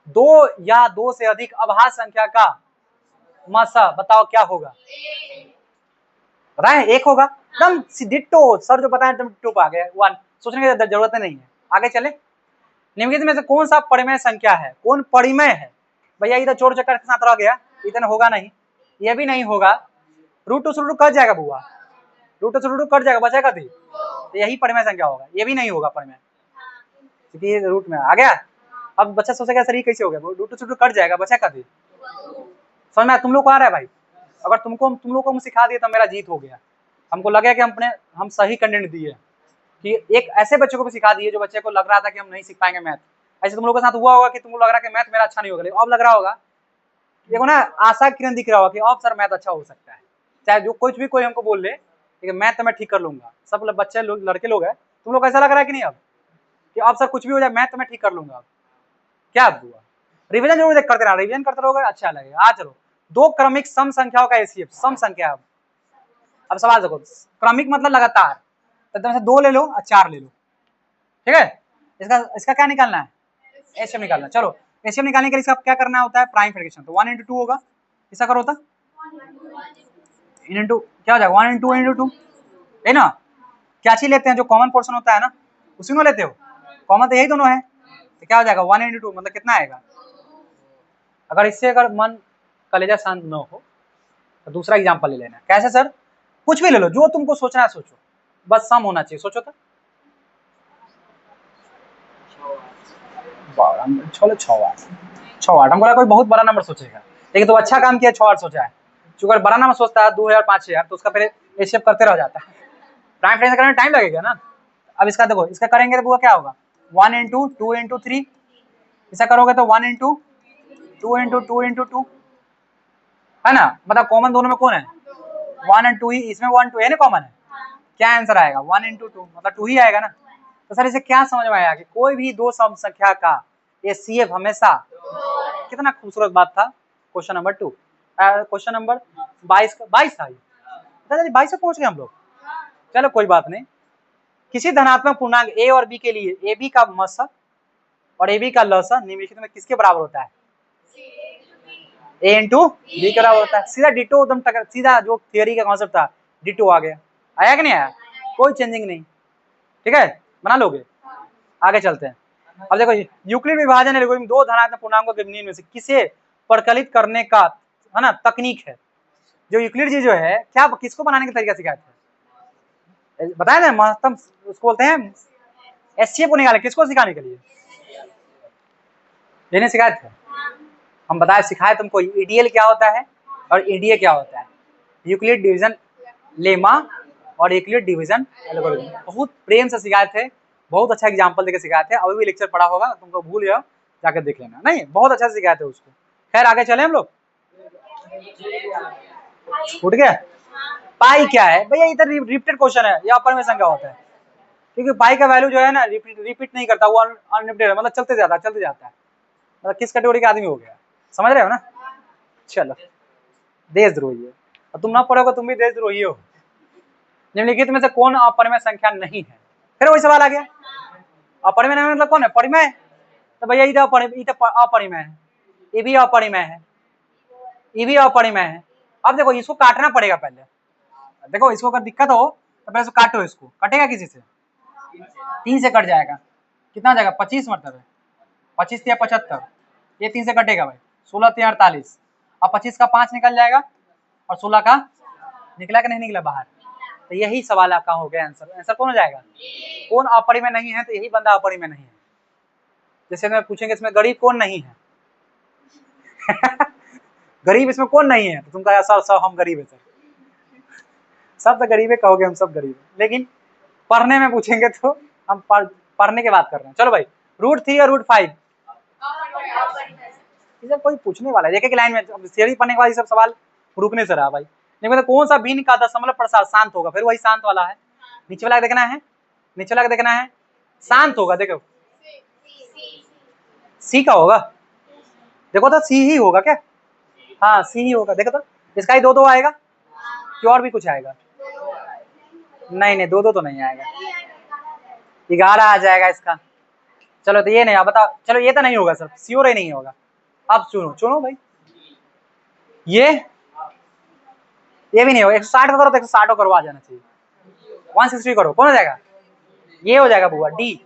2 या 2 से अधिक अभाज्य संख्या का मसा बताओ क्या होगा? बताएं, एक होगा एकदम डिट्टो। सर जो बताएं एकदम डिट्टो आ गया, 1, सोचने की जरूरत नहीं है। आगे चले, निम्नलिखित में से कौन सा परिमेय संख्या है? कौन परिमेय है भैया? इधर चोर चक्कर के साथ रह गया, इतना होगा नहीं, ये भी नहीं होगा। √2 से √2 कट जाएगा बुआ, √2 से √2 कट जाएगा, बचेगा थी, तो यही परिमेय संख्या होगा। ये भी नहीं होगा परिमेय, क्योंकि ये रूट में आ गया। अब बच्चा सोचेगा सर ये कैसे हो गया? √2 से √2 कट जाएगा, बचेगा थी। समझ में तुम लोग को आ रहा है भाई? अगर तुम लोग को हम सिखा दिए तो मेरा जीत हो गया। हमको लगे कि हम सही कंटेंट दिए, कि एक ऐसे बच्चे को भी सिखा दिए जो बच्चे को लग रहा था कि हम नहीं सीख पाएंगे मैथ। ऐसे तुम लोगों के साथ हुआ होगा कि तुमको लग रहा है कि मैथ मेरा अच्छा नहीं होगा, लेकिन अब लग रहा होगा, देखो ना, आशा किरण दिख रहा होगा कि अब सर मैथ अच्छा हो सकता है। चाहे जो कुछ भी कोई हमको बोल ले, लेकिन मैथ तो मैं ठीक कर लूंगा। सब बच्चे लोग, लड़के लोग हैं, तुम लोग ऐसा लग रहा है कि नहीं अब, कि अब सर कुछ भी हो जाए मैथ तो मैं ठीक कर लूंगा। अब क्या हुआ? रिवीजन जरूर करते रहा, रिवीजन करते रहोगे अच्छा लगेगा। आ चलो, दो क्रमिक सम संख्याओं का एचसीएफ, सम संख्या। अब सवाल देखो, क्रमिक मतलब लगातार, तो 2 ले लो और 4 ले लो, ठीक है? इसका क्या निकालना है? एचसीएफ निकालना। चलो एचसीएफ निकालने के लिए इसका क्या करना होता है? Prime fraction. तो 1 × 2 होगा, इसका करो होता इनटू क्या हो जाएगा? 1 × 2 है ना? क्या चीज लेते हैं? जो कॉमन पोर्शन होता है ना, उसी में लेते हो। कॉमन तो यही दोनों है, तो क्या हो जाएगा? 1 × 2 मतलब कितना आएगा? अगर इससे अगर मन कलेजा शांत न हो तो दूसरा एग्जांपल ले लेना। कैसे सर? कुछ भी ले लो, जो तुमको सोचना है सोचो, बस सम होना चाहिए। सोचो तो 6 8 हमको कोई बहुत बड़ा नंबर सोचेगा, लेकिन तो अच्छा काम किया 6 8 सोचा है। चूंकि बड़ा नंबर सोचता है 2000 5000 तो उसका फिर एचसीएफ करते रह जाता है। प्राइम फ्रैक्शन करने में टाइम लगेगा ना। अब इसका देखो, इसका करेंगे तो वो क्या होगा? 1 × 2 × 3, इसका करोगे तो 1 × 2 × 2 × 2 है ना? मतलब कॉमन दोनों में कौन है? 1 और 2 ही, इसमें 1 2 है ना कॉमन है। क्या आंसर आएगा? 1 × 2 मतलब 2 ही आएगा ना। तो सर इसे क्या समझ में आया कि कोई भी दो सम संख्या का एचसीएफ हमेशा, कितना खूबसूरत बात था। क्वेश्चन नंबर 2, क्वेश्चन नंबर 22 था। दादाजी 22 से पहुंच गए हम लोग। चलो कोई बात नहीं। किसी धनात्मक पूर्णांक ए और बी के लिए ए बी का मसा और ए बी का लसा निम्नलिखित में किसके बराबर होता है? ए इंटू बी के बराबर होता है। सीधा डिटो, एकदम सीधा जो थियरी का कॉन्सेप्ट था डिटो आ गया। आया कि नहीं आया? कोई चेंजिंग नहीं, ठीक है? बना लोगे? आगे चलते हैं। अब देखो, यूक्लिड विभाजन एल्गोरिथम दो धनात्मक पूर्णांकों के निम्न में से किसे प्रकलित करने का है ना तकनीक है। जो यूक्लिड जी जो है, क्या किसको बनाने का तरीका सिखाया था? बताया ना, महत्तम उसको बोलते हैं एचसीएफ को निकाले। किसको सिखाने के लिए? लेने सिखाए थे हम, बताए सिखाए तुमको ईडीएल क्या होता है और ईडीए क्या होता है। यूक्लिड डिवीजन लेमा और यूक्लिड डिवीजन एल्गोरिथम बहुत प्रेम से सिखाए थे, बहुत अच्छा एग्जांपल देके सिखाए थे। अभी भी लेक्चर पढ़ा होगा, तुमको भूल गया जाकर देख लेना। नहीं, बहुत अच्छा सिखाए थे उसको। खैर आगे चले हम लोग। छूट गया? पाई क्या है भैया? इधर रिपीटेड क्वेश्चन है, या अपरिमेय संख्या होता है। क्योंकि पाई का वैल्यू जो है ना रिपीट नहीं करता, वो अनलिमिटेड है, मतलब चलते जाता है। मतलब किस कैटेगरी का आदमी हो गया, समझ रहे हो ना। चलो, देशद्रोही है, और तुम ना पढ़ोगे तुम भी देशद्रोही हो। निम्नलिखित में से कौन अपरिमेय संख्या नहीं है? फिर वही सवाल आ गया, अपरिमेय नहीं मतलब कौन है? परिमेय। तो भैया इधर अपरिमेय है, ये भी अपरिमेय है, ये भी अपरिमेय है। अब देखो इसको काटना पड़ेगा पहले, देखो इसको अगर दिक्कत हो तो पहले काटो, इसको कटेगा किसी से? 3 से कट जाएगा, कितना हो जाएगा? 25 मतलब है, 25 या 75, ये 3 से कटेगा भाई, 16 3 48, अब 25 का 5 निकल जाएगा और 16 का निकला कि नहीं निकला बाहर? तो यही सवाल आपका हो गया आंसर। आंसर कौन हो जाएगा? कौन अपरिमेय नहीं है? तो यही बंदा अपरिमेय नहीं है। जैसे मैं पूछेंगे इसमें गरीब कौन नहीं है? गरीब इसमें कौन नहीं है? तो तुम कहा सर सब हम गरीब है सर, सब तो गरीब है कहोगे, हम सब गरीब है। लेकिन पढ़ने में पूछेंगे तो हम पढ़ने की बात कर रहे हैं। चलो भाई, √3 और √5 ये कोई पूछने वाला है, एक लाइन में थियरी पढ़ने के बाद ये सब सवाल रुकने से रहा भाई। नहीं मतलब कौन सा भिन्न का दशमलव प्रसार शांत होगा? फिर वही शांत वाला है, नीचे वाला देखना है, नीचे वाला देखना है, शांत होगा। देखो सी का होगा, देखो तो सी ही होगा क्या? हाँ सी ही होगा। देखो तो इसका ही 2 आएगा कि और भी कुछ आएगा? नहीं 2 तो नहीं आएगा, 11 आ जाएगा इसका। चलो तो ये नहीं, आप बताओ। चलो ये तो नहीं होगा सर, श्योर ही नहीं होगा। अब चुनो भाई, ये भी नहीं होगा। 160 का करो तो 160 करो, आ जाना चाहिए। 160 करो, कौन हो जाएगा? ये हो जाएगा बुआ, डी।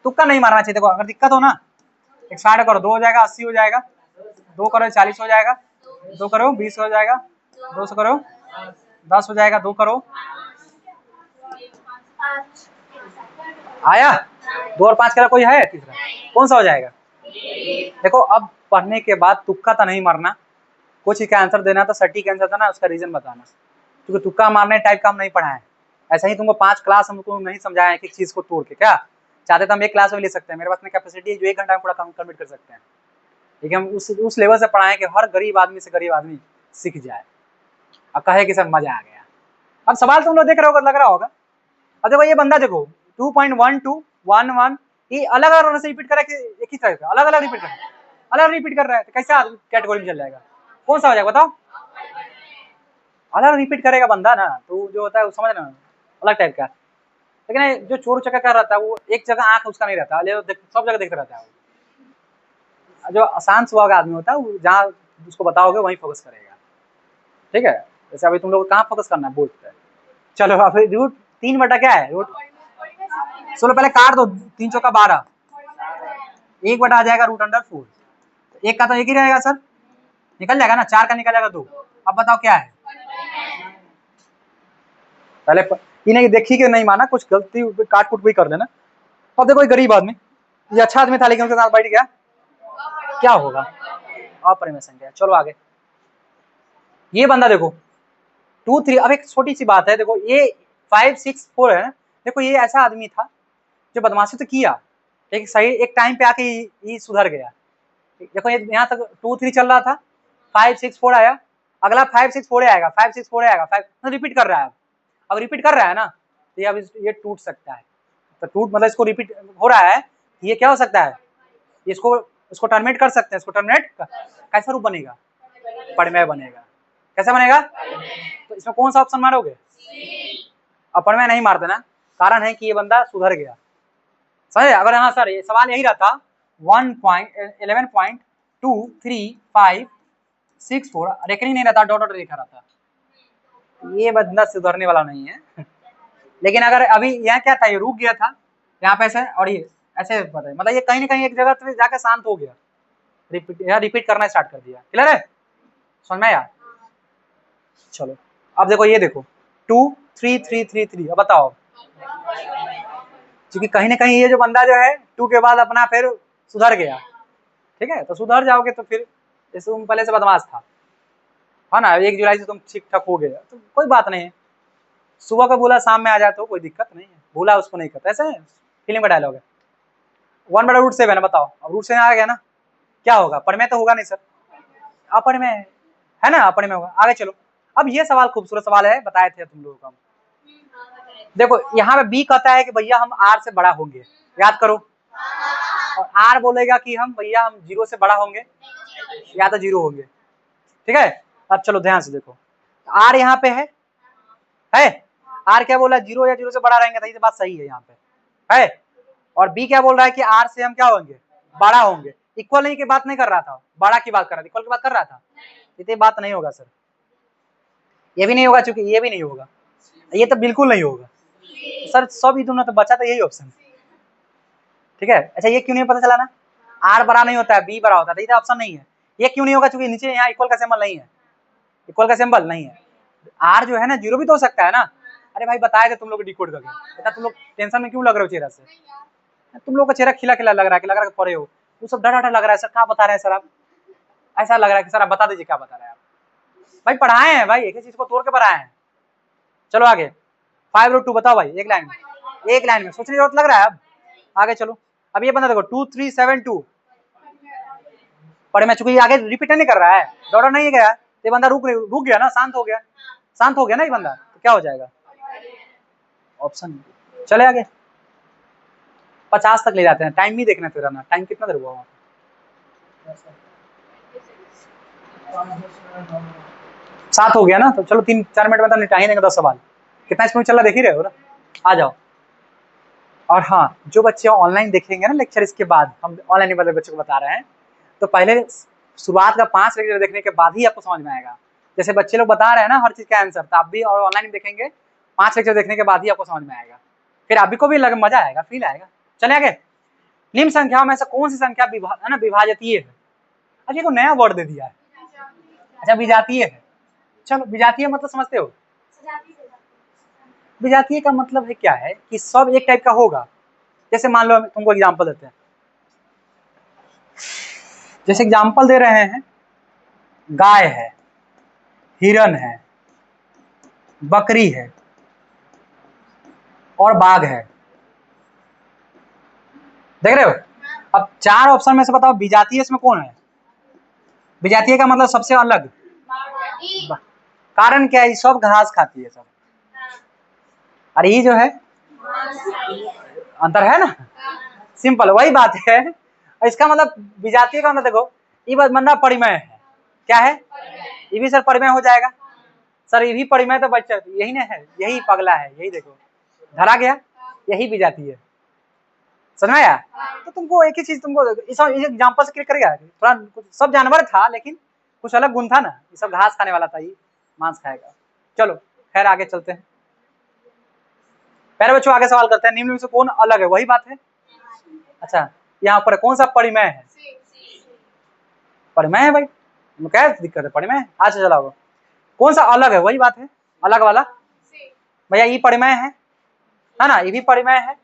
तुक्का नहीं मारना चाहिए। देखो अगर दिक्कत हो ना, 160 करो 2 हो जाएगा, 80 हो जाएगा, 2 करो 40 हो जाएगा, 2 करो 20 हो जाएगा, 2 करो 10 हो जाएगा, 2 करो आया, 2 और 5 का कोई है तीसरा? कौन सा हो जाएगा? देखो अब पढ़ने के बाद तुक्का तो नहीं मारना, कुछ का आंसर देना तो सटीक आंसर था ना, उसका रीजन बताना। क्योंकि तुक्का मारने टाइप का हम नहीं पढ़ा है। ऐसा ही तुमको 5 क्लास हमको नहीं समझाया एक एक चीज को तोड़ के। क्या चाहते तो हम एक क्लास में ले सकते हैं, मेरे पास में कैपेसिटी है जो 1 घंटा में पूरा कंप्लीट कर सकते हैं। लेकिन हम उस लेवल से पढ़ाएं कि हर गरीब आदमी से गरीब आदमी सीख जाए और कहे कि सर मजा आ गया। अब सवाल तुम लोग देख रहे हो, लग रहा होगा। अब देखो ये बंदा देखो 2.1211 ये अलग अलग से रिपीट करा कि एक ही तरह का अलग अलग रिपीट कर रहा है, तो कैसा कैटेगरी में चल जाएगा? कौन सा हो जाएगा बताओ? अलग रिपीट करेगा बंदा ना, तो जो होता है वो समझ ना, अलग टाइप का। लेकिन जो चोर चक्का कर रहता है वो एक जगह आंख उसका नहीं रहता, सब जगह देखता रहता है वो। जो आसान स्वभाव का आदमी होता है वो जहाँ उसको बताओगे वहीं फोकस करेगा। ठीक है, जैसे अभी तुम लोग कहाँ फोकस करना है बोलते हैं। चलो अभी √3 बटा क्या है? चलो पहले काट दो, 3 चौका 12, 1 बटा आ जाएगा √4। एक का तो एक ही रहेगा सर, निकल जाएगा ना, 4 का निकल जाएगा 2। अब बताओ क्या है? पहले इन्हें देखी कि नहीं माना, कुछ गलती काट कुट भी कर लेना। अब देखो गरीब आदमी, ये अच्छा आदमी था लेकिन उनके साथ बैठ गया, क्या होगा? अपरिमेय संख्या। चलो आगे, ये बंदा देखो 2 3। अब एक छोटी सी बात है, देखो ये 5 6 4 है। देखो ये ऐसा आदमी था जो बदमाशी तो किया, एक सही एक टाइम पे आके ये सुधर गया। देखो ये यहाँ तक 2 3 चल रहा था, 5 6 4 आया, अगला 5 6 4 आएगा, 5 6 4 आएगा, 5 रिपीट कर रहा है। अब रिपीट कर रहा है ना, तो ये अब ये टूट सकता है। तो टूट मतलब इसको रिपीट हो रहा है, ये क्या हो सकता है? इसको टर्मिनेट कर सकते हैं। इसको टर्मिनेट कैसा रूप बनेगा? परिमेय बनेगा। कैसा बनेगा? तो इसमें कौन सा ऑप्शन मारोगे? अपरिमेय नहीं मार देना, कारण है कि ये बंदा सुधर गया। समझे? अगर हाँ सर ये सवाल यही रहता 1.11.23564 रेकनिंग नहीं रहता, डॉट लिखा रहता, ये बंदा सुधरने वाला नहीं है। लेकिन अगर अभी यहाँ क्या था, ये रुक गया था यहाँ पे ऐसे, और ये ऐसे मतलब ये कहीं ना कहीं एक जगह पे जाकर शांत हो गया, रिपीट करना स्टार्ट कर दिया। क्लियर है? समझ में आया? चलो अब देखो ये देखो 2 3 3 3 3। अब बताओ, क्योंकि कहीं ना कहीं ये जो बंदा जो है 2 के बाद अपना फिर सुधर गया। ठीक है, तो सुधर जाओगे तो फिर जैसे तुम पहले से बदमाश था, है ना, 1 जुलाई से तुम ठीक ठाक हो गया तो कोई बात नहीं है। सुबह का बोला शाम में आ जाए तो कोई दिक्कत नहीं है, भूला उसको नहीं करता। ऐसे फिल्म का डायलॉग है। 1/√7 है, बताओ। अब √7 आ गया ना, क्या होगा? परिमेय तो होगा नहीं सर, अपरिमेय है ना, अपरिमेय होगा। आगे चलो, अब ये सवाल खूबसूरत सवाल है, बताए थे तुम लोगों को। देखो यहाँ पे बी कहता है कि भैया हम आर से बड़ा होंगे, याद करो, और आर बोलेगा कि हम भैया हम 0 से बड़ा होंगे या तो 0 होंगे, ठीक है। अब चलो ध्यान से देखो, आर यहाँ पे है, आर क्या बोला, 0 या 0 से बड़ा रहेंगे, तो बात सही है यहाँ पे, है। और बी क्या बोल रहा है कि आर से हम क्या होंगे, बड़ा होंगे। इक्वल नहीं की बात नहीं कर रहा था, बड़ा की बात कर रहा था, इक्वल की बात कर रहा था, इतनी बात नहीं होगा सर, ये भी नहीं होगा, चूंकि ये भी नहीं होगा, ये तो बिल्कुल नहीं होगा सर, सब इधर तो बचा था यही ऑप्शन, ठीक है। अच्छा ये क्यों नहीं पता चला ना, आर बड़ा नहीं होता है, बी बड़ा होता है, तो ये ऑप्शन नहीं है। ये क्यों नहीं होगा, क्योंकि नीचे यहाँ इक्वल का सिंबल नहीं है, इक्वल का सिंबल नहीं है। आर जो है ना 0 भी तो हो सकता है ना। अरे भाई बताए थे तुम लोग डिकोड करके, बेटा तुम लोग टेंशन में क्यों लग रहे हो चेहरा से, तुम लोग का चेहरा खिला खिला लग रहा है कि लग रहा है पढ़े हो, वो सब डर लग रहा है सर, क्या बता रहे हैं सर आप, ऐसा लग रहा है कि सर आप बता दीजिए क्या बता रहे हैं आप। भाई पढ़ाए हैं भाई, एक ही चीज को तोड़ के पढ़ाए हैं। चलो आगे 5√2 बताओ भाई, एक लाइन में, एक लाइन में, सोचने की जरूरत लग रहा है। अब आगे चलो, अब ये बंदा देखो 2372 पढ़े में, चूंकि आगे रिपीट नहीं कर रहा है, दौड़ा नहीं गया, ये बंदा रुक गया ना, शांत हो गया, शांत हो गया ना ये बंदा, तो क्या हो जाएगा ऑप्शन। चले आगे 50 तक ले जाते हैं, टाइम भी देखना तेरा ना, टाइम कितना देर हुआ वहाँ, 7 हो गया ना, तो चलो 3-4 मिनट में तो निपटा ही देंगे 10 सवाल। कितना स्पीड चल रहा देख ही रहे हो ना, आ जाओ। और हाँ, जो बच्चे ऑनलाइन देखेंगे ना लेक्चर, इसके बाद हम ऑनलाइन वाले बच्चों को बता रहे हैं, तो पहले शुरुआत का 5 लेक्चर देखने के बाद ही आपको समझ में आएगा। जैसे बच्चे लोग बता रहे हैं ना हर चीज का आंसर, तो आप भी और ऑनलाइन देखेंगे 5 लेक्चर देखने के बाद ही आपको समझ में आएगा, फिर आप भी को भी लगे मजा आएगा, फील आएगा। चले आगे, निम्न संख्याओं में से कौन सी संख्या है ना विभाजतीय है। अच्छा को नया वर्ड दे दिया है, अच्छा विजातीय है। चलो विजातीय मतलब समझते हो, विजातीय का मतलब है क्या है कि सब एक टाइप का होगा। जैसे मान लो तुमको एग्जांपल देते हैं, जैसे एग्जांपल दे रहे हैं, गाय है, हिरन है, बकरी है और बाघ है, देख रहे हो। अब 4 ऑप्शन में से बताओ विजातीय इसमें कौन है। विजातीय का मतलब सबसे अलग, कारण क्या है, सब घास खाती है सब, अरे ये जो है अंतर है ना, सिंपल वही बात है। इसका मतलब विजातीय का मतलब देखो, ये बंदा परिमय है, क्या है, ये भी सर परिमय हो जाएगा सर, ये भी परिमय, तो बच्चा यही ना है, यही पगला है, यही देखो धरा गया, यही विजातीय है, समझ में आया। तो तुमको एक ही चीज तुमको इस एग्जांपल से क्लिक करेगा, थोड़ा सब जानवर था लेकिन कुछ अलग गुण था ना, ये सब घास खाने वाला था, ये मांस खाएगा। चलो खैर आगे चलते हैं, पहले बच्चों आगे सवाल करते हैं, निम्न में से कौन अलग है, वही बात है। अच्छा यहाँ पर कौन सा परिमय है, परिमय है भाई, क्या दिक्कत है, परिमय है। अच्छा चलाओ, कौन सा अलग है, वही बात है, अलग वाला भैया, ये परिमय है ना, ये भी परिमय है,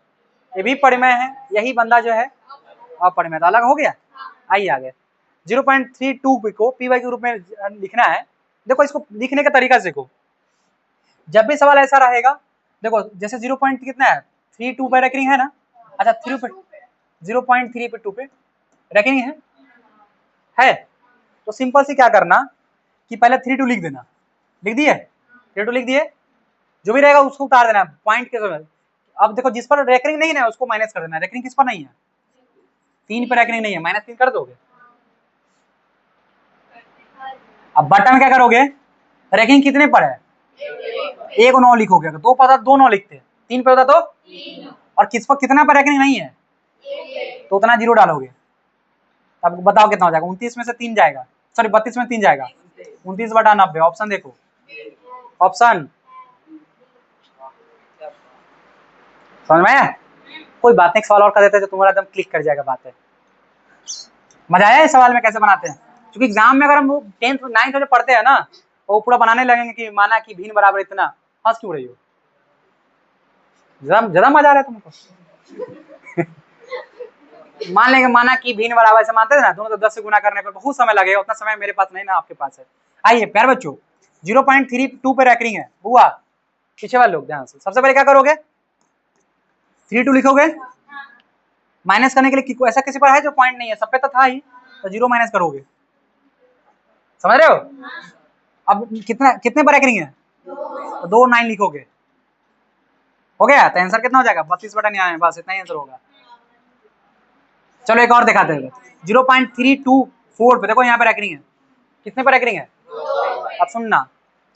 ये भी परिमय है, यही बंदा जो है अपरिमय, तो अलग हो गया। आइए आगे 0.32 को पी वाई के रूप में लिखना है। देखो इसको लिखने का तरीका देखो, जब भी सवाल ऐसा रहेगा, देखो जैसे 0. कितना है 32 पे रेकरिंग है ना, अच्छा 0.3 पे 2 पे रेकरिंग है, तो सिंपल से क्या करना कि पहले 32 लिख देना, लिख दिए 32 लिख दिए, जो भी रहेगा उसको उतार देना पॉइंट के समय। अब देखो जिस पर रेकरिंग नहीं है उसको माइनस कर देना, रेकरिंग किस पर नहीं है, 3 पर रेकरिंग नहीं है, -3 कर दोगे। अब बटन क्या करोगे, रेकरिंग कितने पर है, 1 और 9 लिखोगे, 2 पर 2 9 लिखते, 3 पे होता तो, और किस पर कितना पर रेकरिंग नहीं है तो उतना 0 डालोगे। अब बताओ कितना हो जाएगा, 29 में से 3 जाएगा, सॉरी 32 में 3 जाएगा, 29/90। ऑप्शन देखो, ऑप्शन समझ में आया। कोई बात नहीं, सवाल और कर देते तो तुम्हारा एकदम क्लिक कर जाएगा, बात है। मजा आया इस सवाल में कैसे बनाते हैं, क्योंकि एग्जाम में अगर हम 10th 9th जो पढ़ते हैं ना, वो पूरा बनाने लगेंगे कि माना कि भिन्न बराबर इतना, हंस क्यों रही हो, ज्यादा मजा आ रहा है तुमको। मान लेंगे माना कि भिन्न बराबर ऐसे मानते थे ना, दोनों तो 10 से गुना करने पर बहुत समय लगेगा, उतना समय मेरे पास नहीं ना, आपके पास है। आइए प्यारे बच्चों 0.32 पे रैकरिंग है, बुआ पीछे वाले लोग ध्यान से, सबसे पहले क्या करोगे 32 लिखोगे, माइनस करने के लिए ऐसा किसी पर है जो पॉइंट नहीं है, सब पे तो था ही, तो 0 माइनस करोगे, समझ रहे हो। अब कितने पर रैकरिंग है, तो 2 9 लिखोगे, हो गया? तो आंसर कितना हो जाएगा? 32/9, बस इतना ही आंसर होगा। चलो एक और दिखाते हैं। 0.324 पे देखो यहाँ पे रैकरिंग है, कितने पर रैकरिंग है? अब सुनना,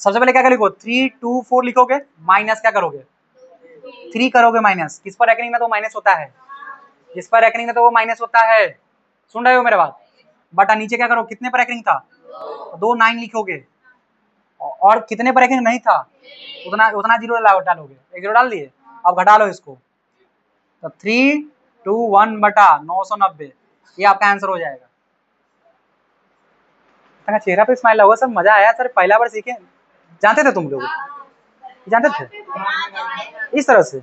सबसे पहले क्या लिखो, 324 लिखोगे, माइनस क्या करोगे? 3 करोगे माइनस। किस पर रैकरिंग में तो माइनस होता है, जिस पर रैकरिंग में तो वो माइनस होता है। सुन रहे हो मेरे बात? बटा नीचे क्या करो, कितने पर रैकरिंग था? 2 9 लिखोगे, और कितने पर रैकरिंग नहीं था उतना उतना जीरो डालोगे, एक जीरो डाल दिए। अब घटा लो इसको, तो 321/990, ये आपका आंसर हो जाएगा। चेहरा पे स्माइल होगा सर, मजा आया सर, पहला बार सीखे। जानते थे तुम लोग? जानते थे इस तरह से?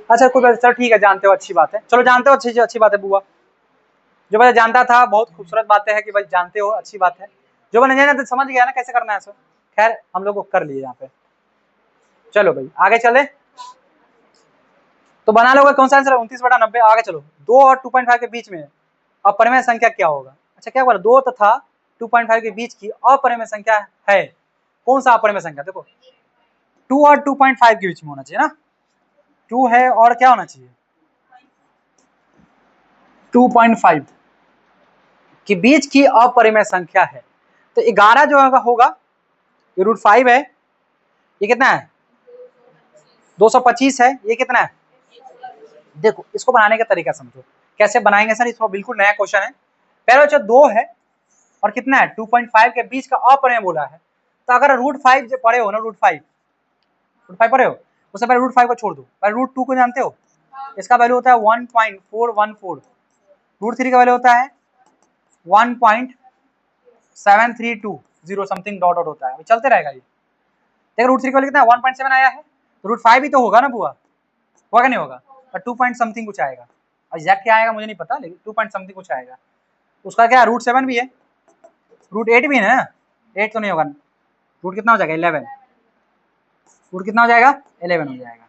अच्छा कोई बात, चलो ठीक है, जानते हो अच्छी बात है। चलो जानते हो अच्छी बात है बुआ। जो बच्चा जानता था, बहुत खूबसूरत बातें है कि भाई जानते हो, अच्छी बात है। जो नहीं जानते समझ गया ना कैसे करना है सर। खैर हम लोग को कर लिए यहाँ पे। चलो भाई आगे चले, तो बना लोगे कौन सा आंसर? 29/90। आगे चलो, 2 और 2.5 के बीच में अपरिमेय संख्या क्या होगा? अच्छा क्या बोला, 2 तथा 2.5 के बीच की अपरिमेय संख्या है, कौन सा अपरिमेय संख्या? देखो 2 और 2.5 के बीच में होना चाहिए ना, 2 है और क्या होना चाहिए? 2.5 के बीच की अपरिमेय संख्या है। तो 11 जो होगा ये √5 है, ये कितना है? 225 है, ये कितना है? देखो इसको बनाने का तरीका समझो, कैसे बनाएंगे सर, इसको बिल्कुल नया क्वेश्चन है। पहले जो 2 है और कितना है 2.5 के बीच का अपरिमेय बोला है, तो अगर √5 जो पढ़े हो ना, √5 पढ़े हो, उससे पहले √5 को छोड़ दो, पहले √2 को जानते हो, इसका वैल्यू होता है 1.414, √3 का वैल्यू होता है 1.7320 समथिंग डॉट होता है, चलते रहेगा ये। देखो √3 का वैल्यू कितना है? 1.7 आया है, तो √5 भी तो होगा ना बुआ, होगा नहीं होगा? और 2 पॉइंट समथिंग कुछ आएगा, एग्जैक्ट क्या आएगा मुझे नहीं पता, लेकिन 2 पॉइंट समथिंग कुछ आएगा। उसका क्या √7 भी है, √8 भी है ना, 8 तो नहीं होगा, रूट कितना हो जाएगा? 11, रूट कितना हो जाएगा? 11 हो जाएगा।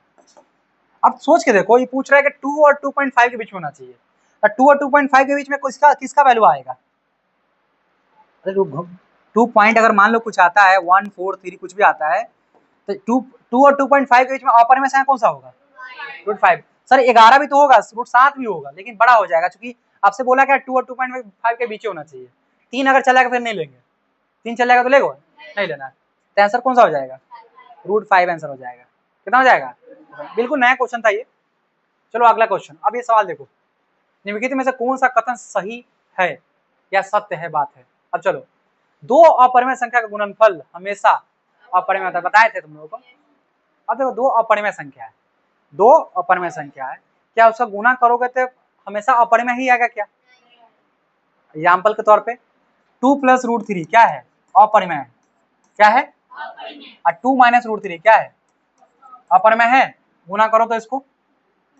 अब सोच के देखो, ये पूछ रहा है कि 2 और 2.5 के बीच में होना चाहिए, और 2 और 2.5 के बीच में किसका वैल्यू आएगा? अरे 2 पॉइंट अगर मान लो कुछ आता है 1 4 3 कुछ भी आता है, तो 2 और 2.5 के बीच में अपरिमेय संख्या कौन सा होगा? √5। सर 11 भी तो होगा, √7 भी होगा, लेकिन बड़ा हो जाएगा, क्योंकि आपसे बोला क्या 2 और 2.5 के बीच होना चाहिए। 3 अगर चलेगा फिर नहीं लेंगे, 3 चलेगा तो लेगो, नहीं लेना। तो आंसर कौन सा हो जाएगा? √5 आंसर हो जाएगा। कितना हो जाएगा? बिल्कुल नया क्वेश्चन था ये। चलो अगला क्वेश्चन। अब ये सवाल देखो, निम्नलिखित में से कौन सा कथन सही है या सत्य है बात है। अब चलो, 2 अपरिमेय संख्या का गुणनफल हमेशा अपरिमेय होता है, बताए थे तुम लोगों को। अब देखो 2 अपरिमेय संख्या है, 2 अपरिमेय संख्या है, क्या उसका गुणा करोगे तो हमेशा अपरिमेय ही आएगा क्या? एग्जाम्पल के तौर पे 2 + √3 क्या है? अपरिमेय है, क्या है? और 2 - √3 क्या है? अपरिमेय है। गुणा करो तो इसको,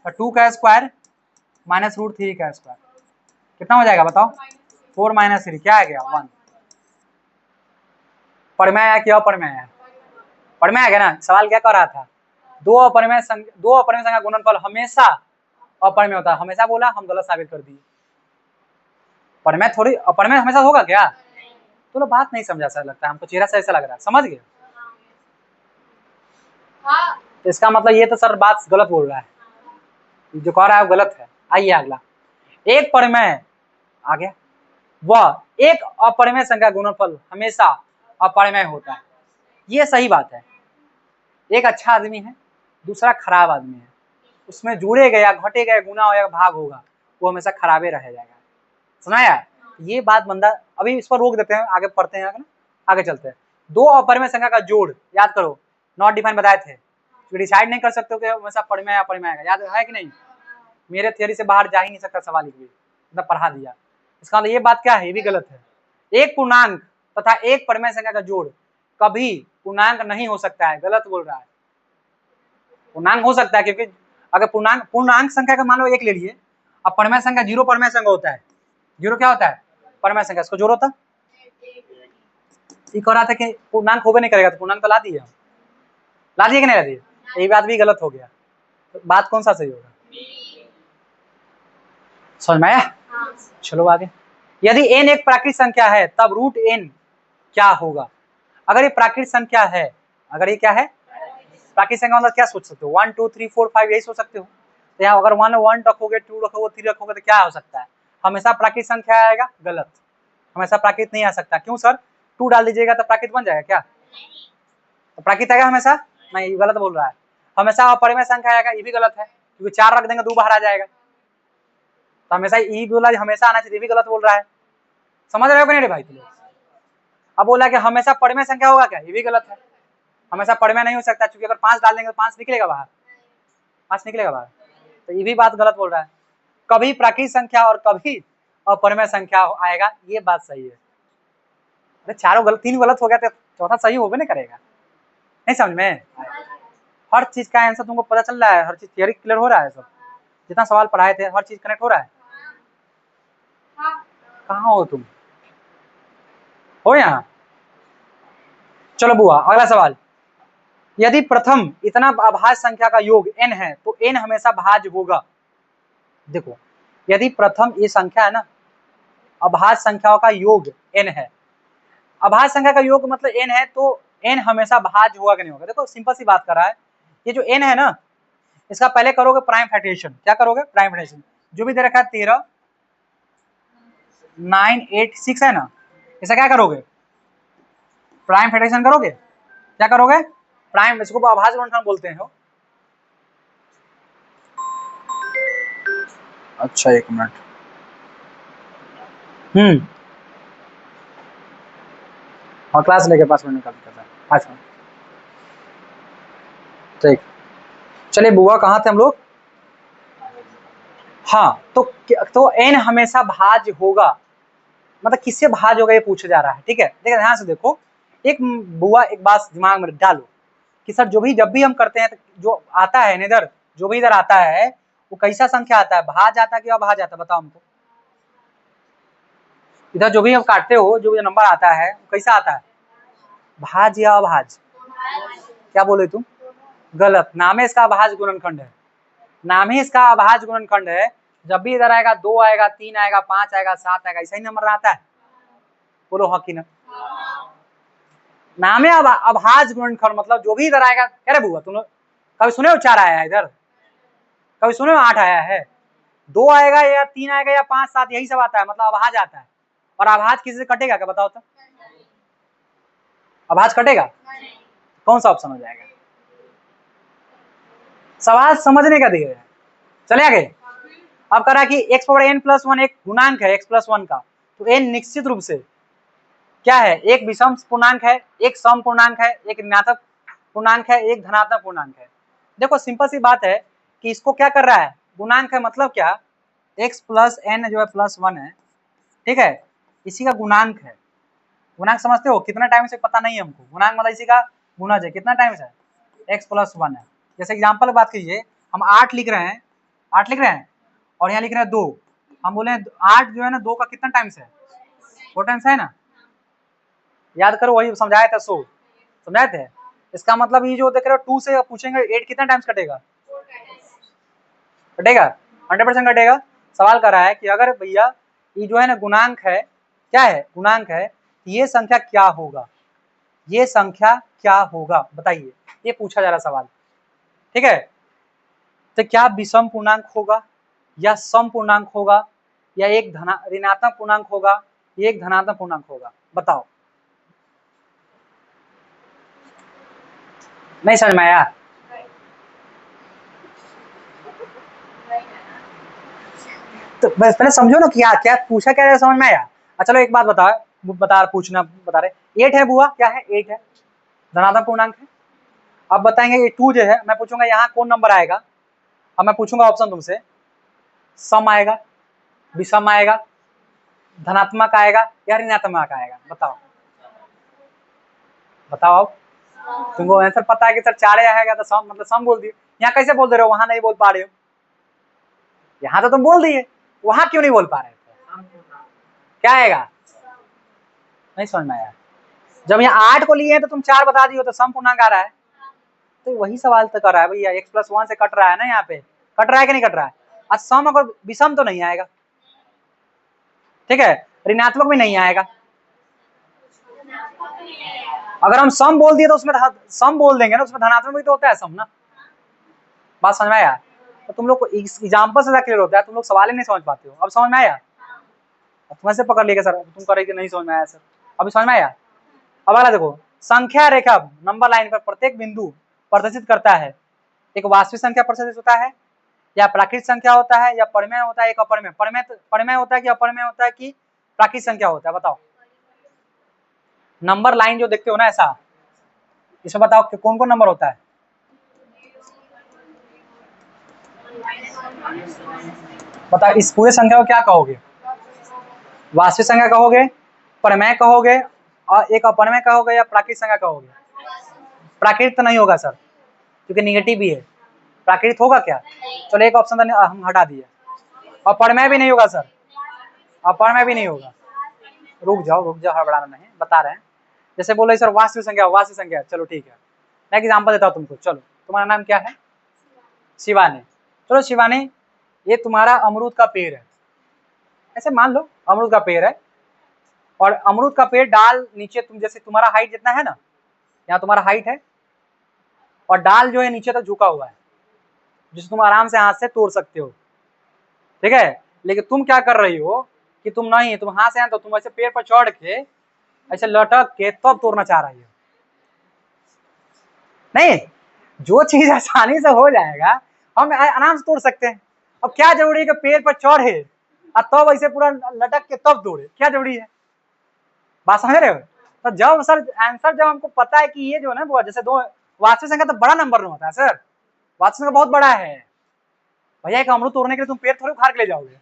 2 का स्क्वायर माइनस √3 का स्क्वायर, कितना हो जाएगा बताओ? 4 - 3 क्या आ गया? 1। परिमेय आया कि अपरिमेय आया? परिमेय आ गया ना। सवाल क्या कर रहा था? 2 अपरिमेय संख्या गुणनफल हमेशा अपरिमेय होता है। हमेशा बोला, हम गलत साबित कर दिए। परिमेय थोड़ी अपरिमेय हमेशा होगा क्या? तो बात नहीं समझा सर, लगता है हमको चेहरा से ऐसा लग रहा है, समझ गए? तो इसका मतलब ये तो सर बात गलत बोल रहा है, जो कह रहा है वो गलत है। आइए अगला, एक परिमेय आ गया, वह एक अपरिमेय संख्या गुणनफल हमेशा अपरिमेय होता है। ये सही बात है। एक अच्छा आदमी है, दूसरा खराब आदमी है, उसमें जुड़े गया घटे गए गुना हो या भाग होगा, वो हमेशा खराबे रह जाएगा। सुनाया? ये बात बंदा, अभी इस पर रोक देते हैं, आगे पढ़ते हैं, आगे चलते हैं। 2 अपरिमेय संख्या का जोड़, याद करो, नॉट डिफाइन बताए थे, तो डिसाइड नहीं कर सकते हो कि हमेशा परिमेय अपरिमेय आएगा, याद है कि नहीं? मेरे थियरी से बाहर जा ही नहीं सकता सवाल, मतलब पढ़ा दिया। इसका मतलब ये बात क्या है? ये भी गलत है। एक पूर्णांक तथा एक परिमेय संख्या का जोड़ कभी पूर्णांक नहीं हो सकता है, गलत बोल रहा है। पूर्णांक हो सकता है, क्योंकि अगर पूर्णांक संख्या का मान लो 1 ले लिए, अब परिमेय संख्या 0 परिमेय संख्या होता है, 0 क्या होता है? परिमेय संख्या, इसको जोड़ होता। ये कह रहा था कि पूर्णांक होबे नहीं करेगा, तो पूर्णांक तो ला दिए, ला दिए कि नहीं ला दिए? यही बात भी गलत हो गया, तो बात कौन सा सही होगा? समझ में आया? चलो आगे। यदि n एक प्राकृतिक संख्या है तब √n क्या होगा? अगर ये प्राकृतिक संख्या है, अगर ये क्या है? प्राकृतिक संख्या मतलब क्या सोच सकते हो, 1 2 3 4 5 यही सोच सकते हो। तो यहाँ अगर 1 रखोगे, 2 रखोगे, 3 रखोगे तो क्या हो सकता है, हमेशा प्राकृतिक संख्या आएगा, गलत, हमेशा प्राकृत नहीं आ सकता। क्यों सर, 2 डाल दीजिएगा तो प्राकृत बन जाएगा क्या, तो प्राकृत आएगा हमेशा, नहीं गलत बोल रहा है। हमेशा अपरिमेय संख्या आएगा, ये भी गलत है, क्योंकि 4 रख देंगे 2 बाहर आ जाएगा, तो हमेशा ई बोला हमेशा आना चाहिए, ये भी गलत बोल रहा है। समझ रहे हो कि नहीं रे भाई तुम लोग। अब बोला कि हमेशा परिमेय संख्या होगा क्या, ये भी गलत है, हमेशा परिमेय नहीं हो सकता, क्योंकि अगर 5 डाल देंगे तो 5 निकलेगा बाहर, 5 निकलेगा बाहर, तो ये भी बात गलत बोल रहा है। कभी प्राकृतिक संख्या और कभी अपरिमेय संख्या आएगा, ये बात सही है। अरे चारों गलत, 3 गलत हो गया तो चौथा सही होगा नहीं करेगा, नहीं समझ में। हर चीज का आंसर तुमको पता चल रहा है, हर चीज थियरी क्लियर हो रहा है, सब जितना सवाल पढ़ाए थे हर चीज कनेक्ट हो रहा है। कहाँ हो तुम, हो यहाँ। चलो बुआ अगला सवाल, यदि प्रथम इतना अभाज्य संख्या का योग n है तो n हमेशा भाज्य होगा। देखो यदि प्रथम ये संख्या है ना, अभाज्य संख्याओं का योग n है, अभाज्य संख्या का योग मतलब n है, तो n हमेशा भाज्य होगा कि नहीं होगा। देखो सिंपल सी बात कर रहा है, ये जो n है ना, इसका पहले करोगे प्राइम फैक्टराइजेशन। क्या करोगे, प्राइम फैक्टराइजेशन, जो भी दे रखा है 13 9 8 6 है ना, इसका क्या करोगे, प्राइम फैक्टराइजेशन करोगे। क्या करोगे, प्राइम, इसको अभाज्य गुणनखंड बोलते हैं। अच्छा एक मिनट, हाँ क्लास लेके 5 मिनट निकाल देता है, 5 मिनट, ठीक। चलिए बुआ कहाँ थे हम लोग, हाँ तो n हमेशा भाज्य होगा, मतलब किससे भाज्य होगा ये पूछा जा रहा है, ठीक है। देखिए ध्यान से देखो, एक बुआ एक बात दिमाग में डालो कि सर जब भी हम करते हैं तो जो आता है इधर, जो भी इधर आता है वो कैसा संख्या आता है, भाज्य आता है कि अभाज्य आता है, बताओ हमको। इधर जो भी हम काटते हो, जो भी नंबर आता है वो कैसा आता है, भाज्य या अभाज्य, क्या बोले तुम, गलत, नाम है इसका अभाज्य गुणनखंड है, नाम ही इसका अभाज्य गुणनखंड है। जब भी इधर आएगा 2 आएगा, 3 आएगा, 5 आएगा, 7 आएगा, ऐसा ही नंबर आता है, बोलो हाँ कि ना। नाम है अभाज्य गुणनखंड, मतलब जो भी इधर आएगा। कह रहे बुआ तुम लोग कभी सुने हो 4 आया है इधर, कभी सुने हो 8 आया है, 2 आएगा या 3 आएगा या 5 7 यही सब आता है, मतलब अभाज्य आता है। और अभाज्य किसी से कटेगा क्या, बताओ तो, अभाज्य कटेगा, कौन सा ऑप्शन हो जाएगा, सवाल समझने का दिया है। चले आगे, अब करा कि x पावर n प्लस 1 एक गुणांक है x प्लस 1 का, तो n निश्चित रूप से क्या है, एक विषम पूर्णांक है, एक सम पूर्णांक है, एक ऋणात्मक पूर्णांक है, एक धनात्मक पूर्णांक है। देखो सिंपल सी बात है कि इसको क्या कर रहा है, गुणांक है मतलब क्या, x प्लस n जो है प्लस 1 है, ठीक है, इसी का गुणांक है। गुणांक समझते हो, कितना टाइम से पता नहीं है हमको, गुणांक मतलब इसी का गुणज है, कितना टाइम से, x प्लस 1 है। जैसे एग्जाम्पल बात कीजिए, हम 8 लिख रहे हैं, 8 लिख रहे हैं और यहाँ लिख रहे हैं 2, हम बोले 8 जो है ना 2 का कितना टाइम्स है, 4 टाइम्स है ना, याद करो वही समझाए थे, समझाए थे। इसका मतलब ये जो देख रहे हो 2 से पूछेंगे 8 कितना टाइम्स कटेगा, कटेगा 100% कटेगा। सवाल कर रहा है कि अगर भैया ये जो है ना गुणांक है, क्या है, गुणांक है, ये संख्या क्या होगा, ये संख्या क्या होगा बताइए, ये पूछा जा रहा सवाल, ठीक है। तो क्या विषम पूर्णांक होगा या सम पूर्णांक होगा या एक ऋणात्मक पूर्णांक होगा, एक धनात्मक पूर्णांक होगा, बताओ। नहीं समझ में आया, तो बस पहले समझो ना क्या क्या पूछा, क्या समझ में आया। चलो एक बात पूछना बता रहे, 8 है बुआ, क्या है 8 है, धनात्मक पूर्णांक है। अब बताएंगे ये 2 जो है, मैं पूछूंगा यहाँ कौन नंबर आएगा, अब मैं पूछूंगा ऑप्शन तुमसे, सम आएगा, विषम आएगा, धनात्मक आएगा या ऋणात्मक आएगा, बताओ बताओ। अब तुमको आंसर पता है कि सर 4 आएगा तो सम, मतलब सम बोल दिए, यहाँ कैसे बोल दे रहे हो, वहां नहीं बोल पा रहे हो, यहाँ तो तुम बोल दिए, वहां क्यों नहीं बोल पा रहे थे, क्या आएगा, नहीं समझ में आया। जब यहाँ 8 को लिए हैं तो तुम 4 बता दियो, तो सम पूर्णांक आ रहा है, तो वही सवाल तो कर रहा है भैया, x प्लस 1 से कट रहा है ना, यहाँ पे कट रहा है कि नहीं कट रहा है, आज सम अगर विषम तो नहीं आएगा, ठीक है, ऋणात्मक भी नहीं आएगा, अगर हम सम बोल दिए तो उसमें सम बोल देंगे ना, उसमें धनात्मक भी तो होता है सम ना। बात समझ में आया? तो तुम लोग को एग्जाम्पल से क्लियर होता है, तुम लोग सवाल ही नहीं समझ पाते हो। अब समझ में आया? तुम ऐसे पकड़ लिएगा सर, तुम करेंगे नहीं समझ में आया सर, अभी समझ में आया? अब अगला देखो, संख्या रेखा नंबर लाइन पर प्रत्येक बिंदु प्रदर्शित करता है। एक वास्तविक संख्या प्रदर्शित होता है, या प्राकृतिक संख्या होता है, या परिमेय होता है, एक अपरिमेय। परिमेय होता है कि अपरिमेय होता है कि प्राकृतिक संख्या होता है? बताओ। नंबर लाइन जो देखते हो ना ऐसा, इसमें बताओ कि कौन कौन नंबर होता है? बताओ इस पूरे संख्या को क्या कहोगे? वास्तविक संख्या कहोगे, परिमेय कहोगे, और एक अपरिमेय कहोगे, या प्राकृतिक संख्या कहोगे? प्राकृतिक तो नहीं होगा सर, क्योंकि निगेटिव भी है। प्राकृतिक होगा क्या? चलो एक ऑप्शन हम हटा दिए। अपरिमेय भी नहीं होगा सर, अपरिमेय भी नहीं होगा। रुक जाओ, हड़बड़ाना नहीं, बता रहे हैं। जैसे बोलो सर वास्तविक संख्या, चलो ठीक है, मैं एग्जाम्पल देता हूँ तुमको। चलो, तुम्हारा नाम क्या है? शिवानी। चलो शिवानी, ये तुम्हारा अमरूद का पेड़ है, ऐसे मान लो अमरूद का पेड़ है, और अमरूद का पेड़ डाल नीचे, तुम जैसे तुम्हारा हाइट जितना है ना, यहाँ तुम्हारा हाइट है, और डाल जो है नीचे तक झुका हुआ है, जिसे तुम आराम से हाथ से तोड़ सकते हो, ठीक है। लेकिन तुम क्या कर रही हो कि तुम हाथ से, तो तुम ऐसे पेड़ पर चढ़ के ऐसे लटक के तब तोड़ना चाह रही हो। नहीं, जो चीज आसानी से हो जाएगा हम आराम से तोड़ सकते हैं। अब क्या जरूरी है कि पेड़ पर चढ़े और तब ऐसे पूरा लटक के तब तोड़े? क्या जरूरी है? बात समझ रहे हो? तो जब सर आंसर जब हमको पता है कि ये जो है ना वो जैसे दो वास्तविक संख्या तो बड़ा नंबर में होता है सर, वास्तविक संख्या बहुत बड़ा है भैया। एक अमरूद तोड़ने के लिए तुम पेड़ थोड़ी उखाड़ के ले जाओगे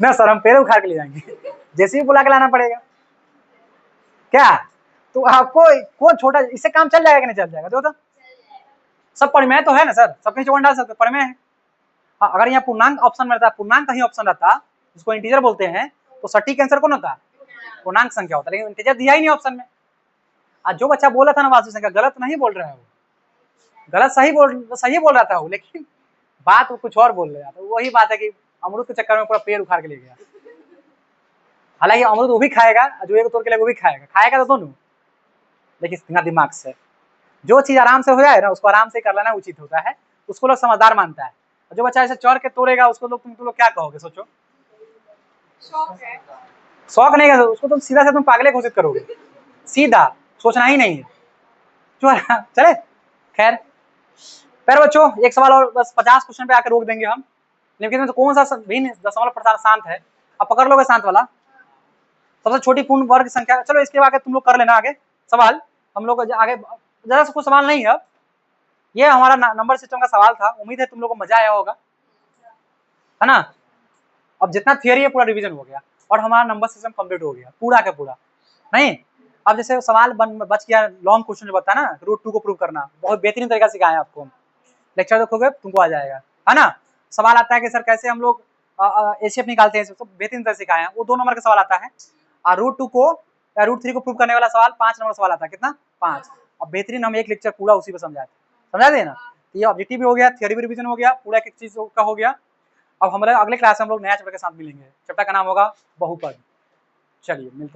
ना सर, हम पेड़ उखाड़ के ले जाएंगे, जैसे ही बुला के लाना पड़ेगा। क्या तो आपको कौन छोटा, इससे काम चल जाएगा कि नहीं चल जाएगा? देखो तो सब परिमेय तो है ना सर, सब कहीं जोड़ डाल सकते, परिमेय है। हाँ, अगर यहाँ पूर्णांक ऑप्शन में रहता, पूर्णांक कहीं ऑप्शन रहता जिसको इंटीजर बोलते हैं, तो सटीक आंसर कौन होता? पूर्णांक संख्या होता, लेकिन इंटीजर दिया ही नहीं ऑप्शन में। आज जो बच्चा बोला था ना वास्तविक संख्या, गलत नहीं बोल रहा है वो, गलत सही बोल रहा था वो, लेकिन बात वो कुछ और बोल रहा था। वही बात है कि अमरूद के चक्कर में पूरा पेड़ उखाड़ के ले गया। हालांकि अमरूद वो भी खाएगा, जो एक तोड़ के लिए वो भी खाएगा तो दोनों, लेकिन इतना दिमाग से जो चीज आराम से हो जाए ना उसको आराम से कर लेना उचित होता है, उसको लोग समझदार मानता है। जो बच्चा ऐसे चढ़ के तोड़ेगा उसको तुम लोग क्या कहोगे? सोचो, शौक नहीं है उसको, तुम सीधा से तुम पागले घोषित करोगे, सीधा, सोचना ही नहीं है। जो चले खैर, फिर बच्चों एक सवाल और, बस 50 क्वेश्चन पे आकर रोक देंगे हम। लेकिन तो कौन सा भिन्न दशमलव प्रसार शांत है? अब पकड़ लोगे शांत वाला, सबसे छोटी पूर्ण वर्ग संख्या। चलो इसके आगे तुम लोग कर लेना आगे सवाल, हम लोग आगे ज्यादा कुछ सवाल नहीं है। ये हमारा नंबर सिस्टम का सवाल था, उम्मीद है तुम लोग को मजा आया होगा, है ना। अब जितना थियरी है पूरा रिवीजन हो गया, और हमारा नंबर सिस्टम कंप्लीट हो गया पूरा का पूरा। नहीं, अब जैसे सवाल बच गया लॉन्ग क्वेश्चन जो बताया ना, रूट 2 को प्रूव करना, बहुत बेहतरीन तरीका सिखाया है आपको। लेक्चर देखोगे तुमको आ जाएगा, है ना। सवाल आता है कि सर कैसे हम लोग एसीएफ निकालते हैं, तो बेहतरीन तरह सिखाए हैं। वो 2 नंबर का सवाल आता है, और रूट 2 को या रूट 3 को प्रूव करने वाला सवाल 5 नंबर सवाल आता है। कितना? 5। अब बेहतरीन हम एक लेक्चर पूरा उसी पे समझा दिए ना। तो ये ऑब्जेक्टिव भी हो गया, थियरी भी रिवीजन हो गया, पूरा एक चीज का हो गया। अब हमारे अगले क्लास में हम लोग नया चैप्टर के साथ मिलेंगे। चैप्टर का नाम होगा बहुपद। चलिए मिलते हैं।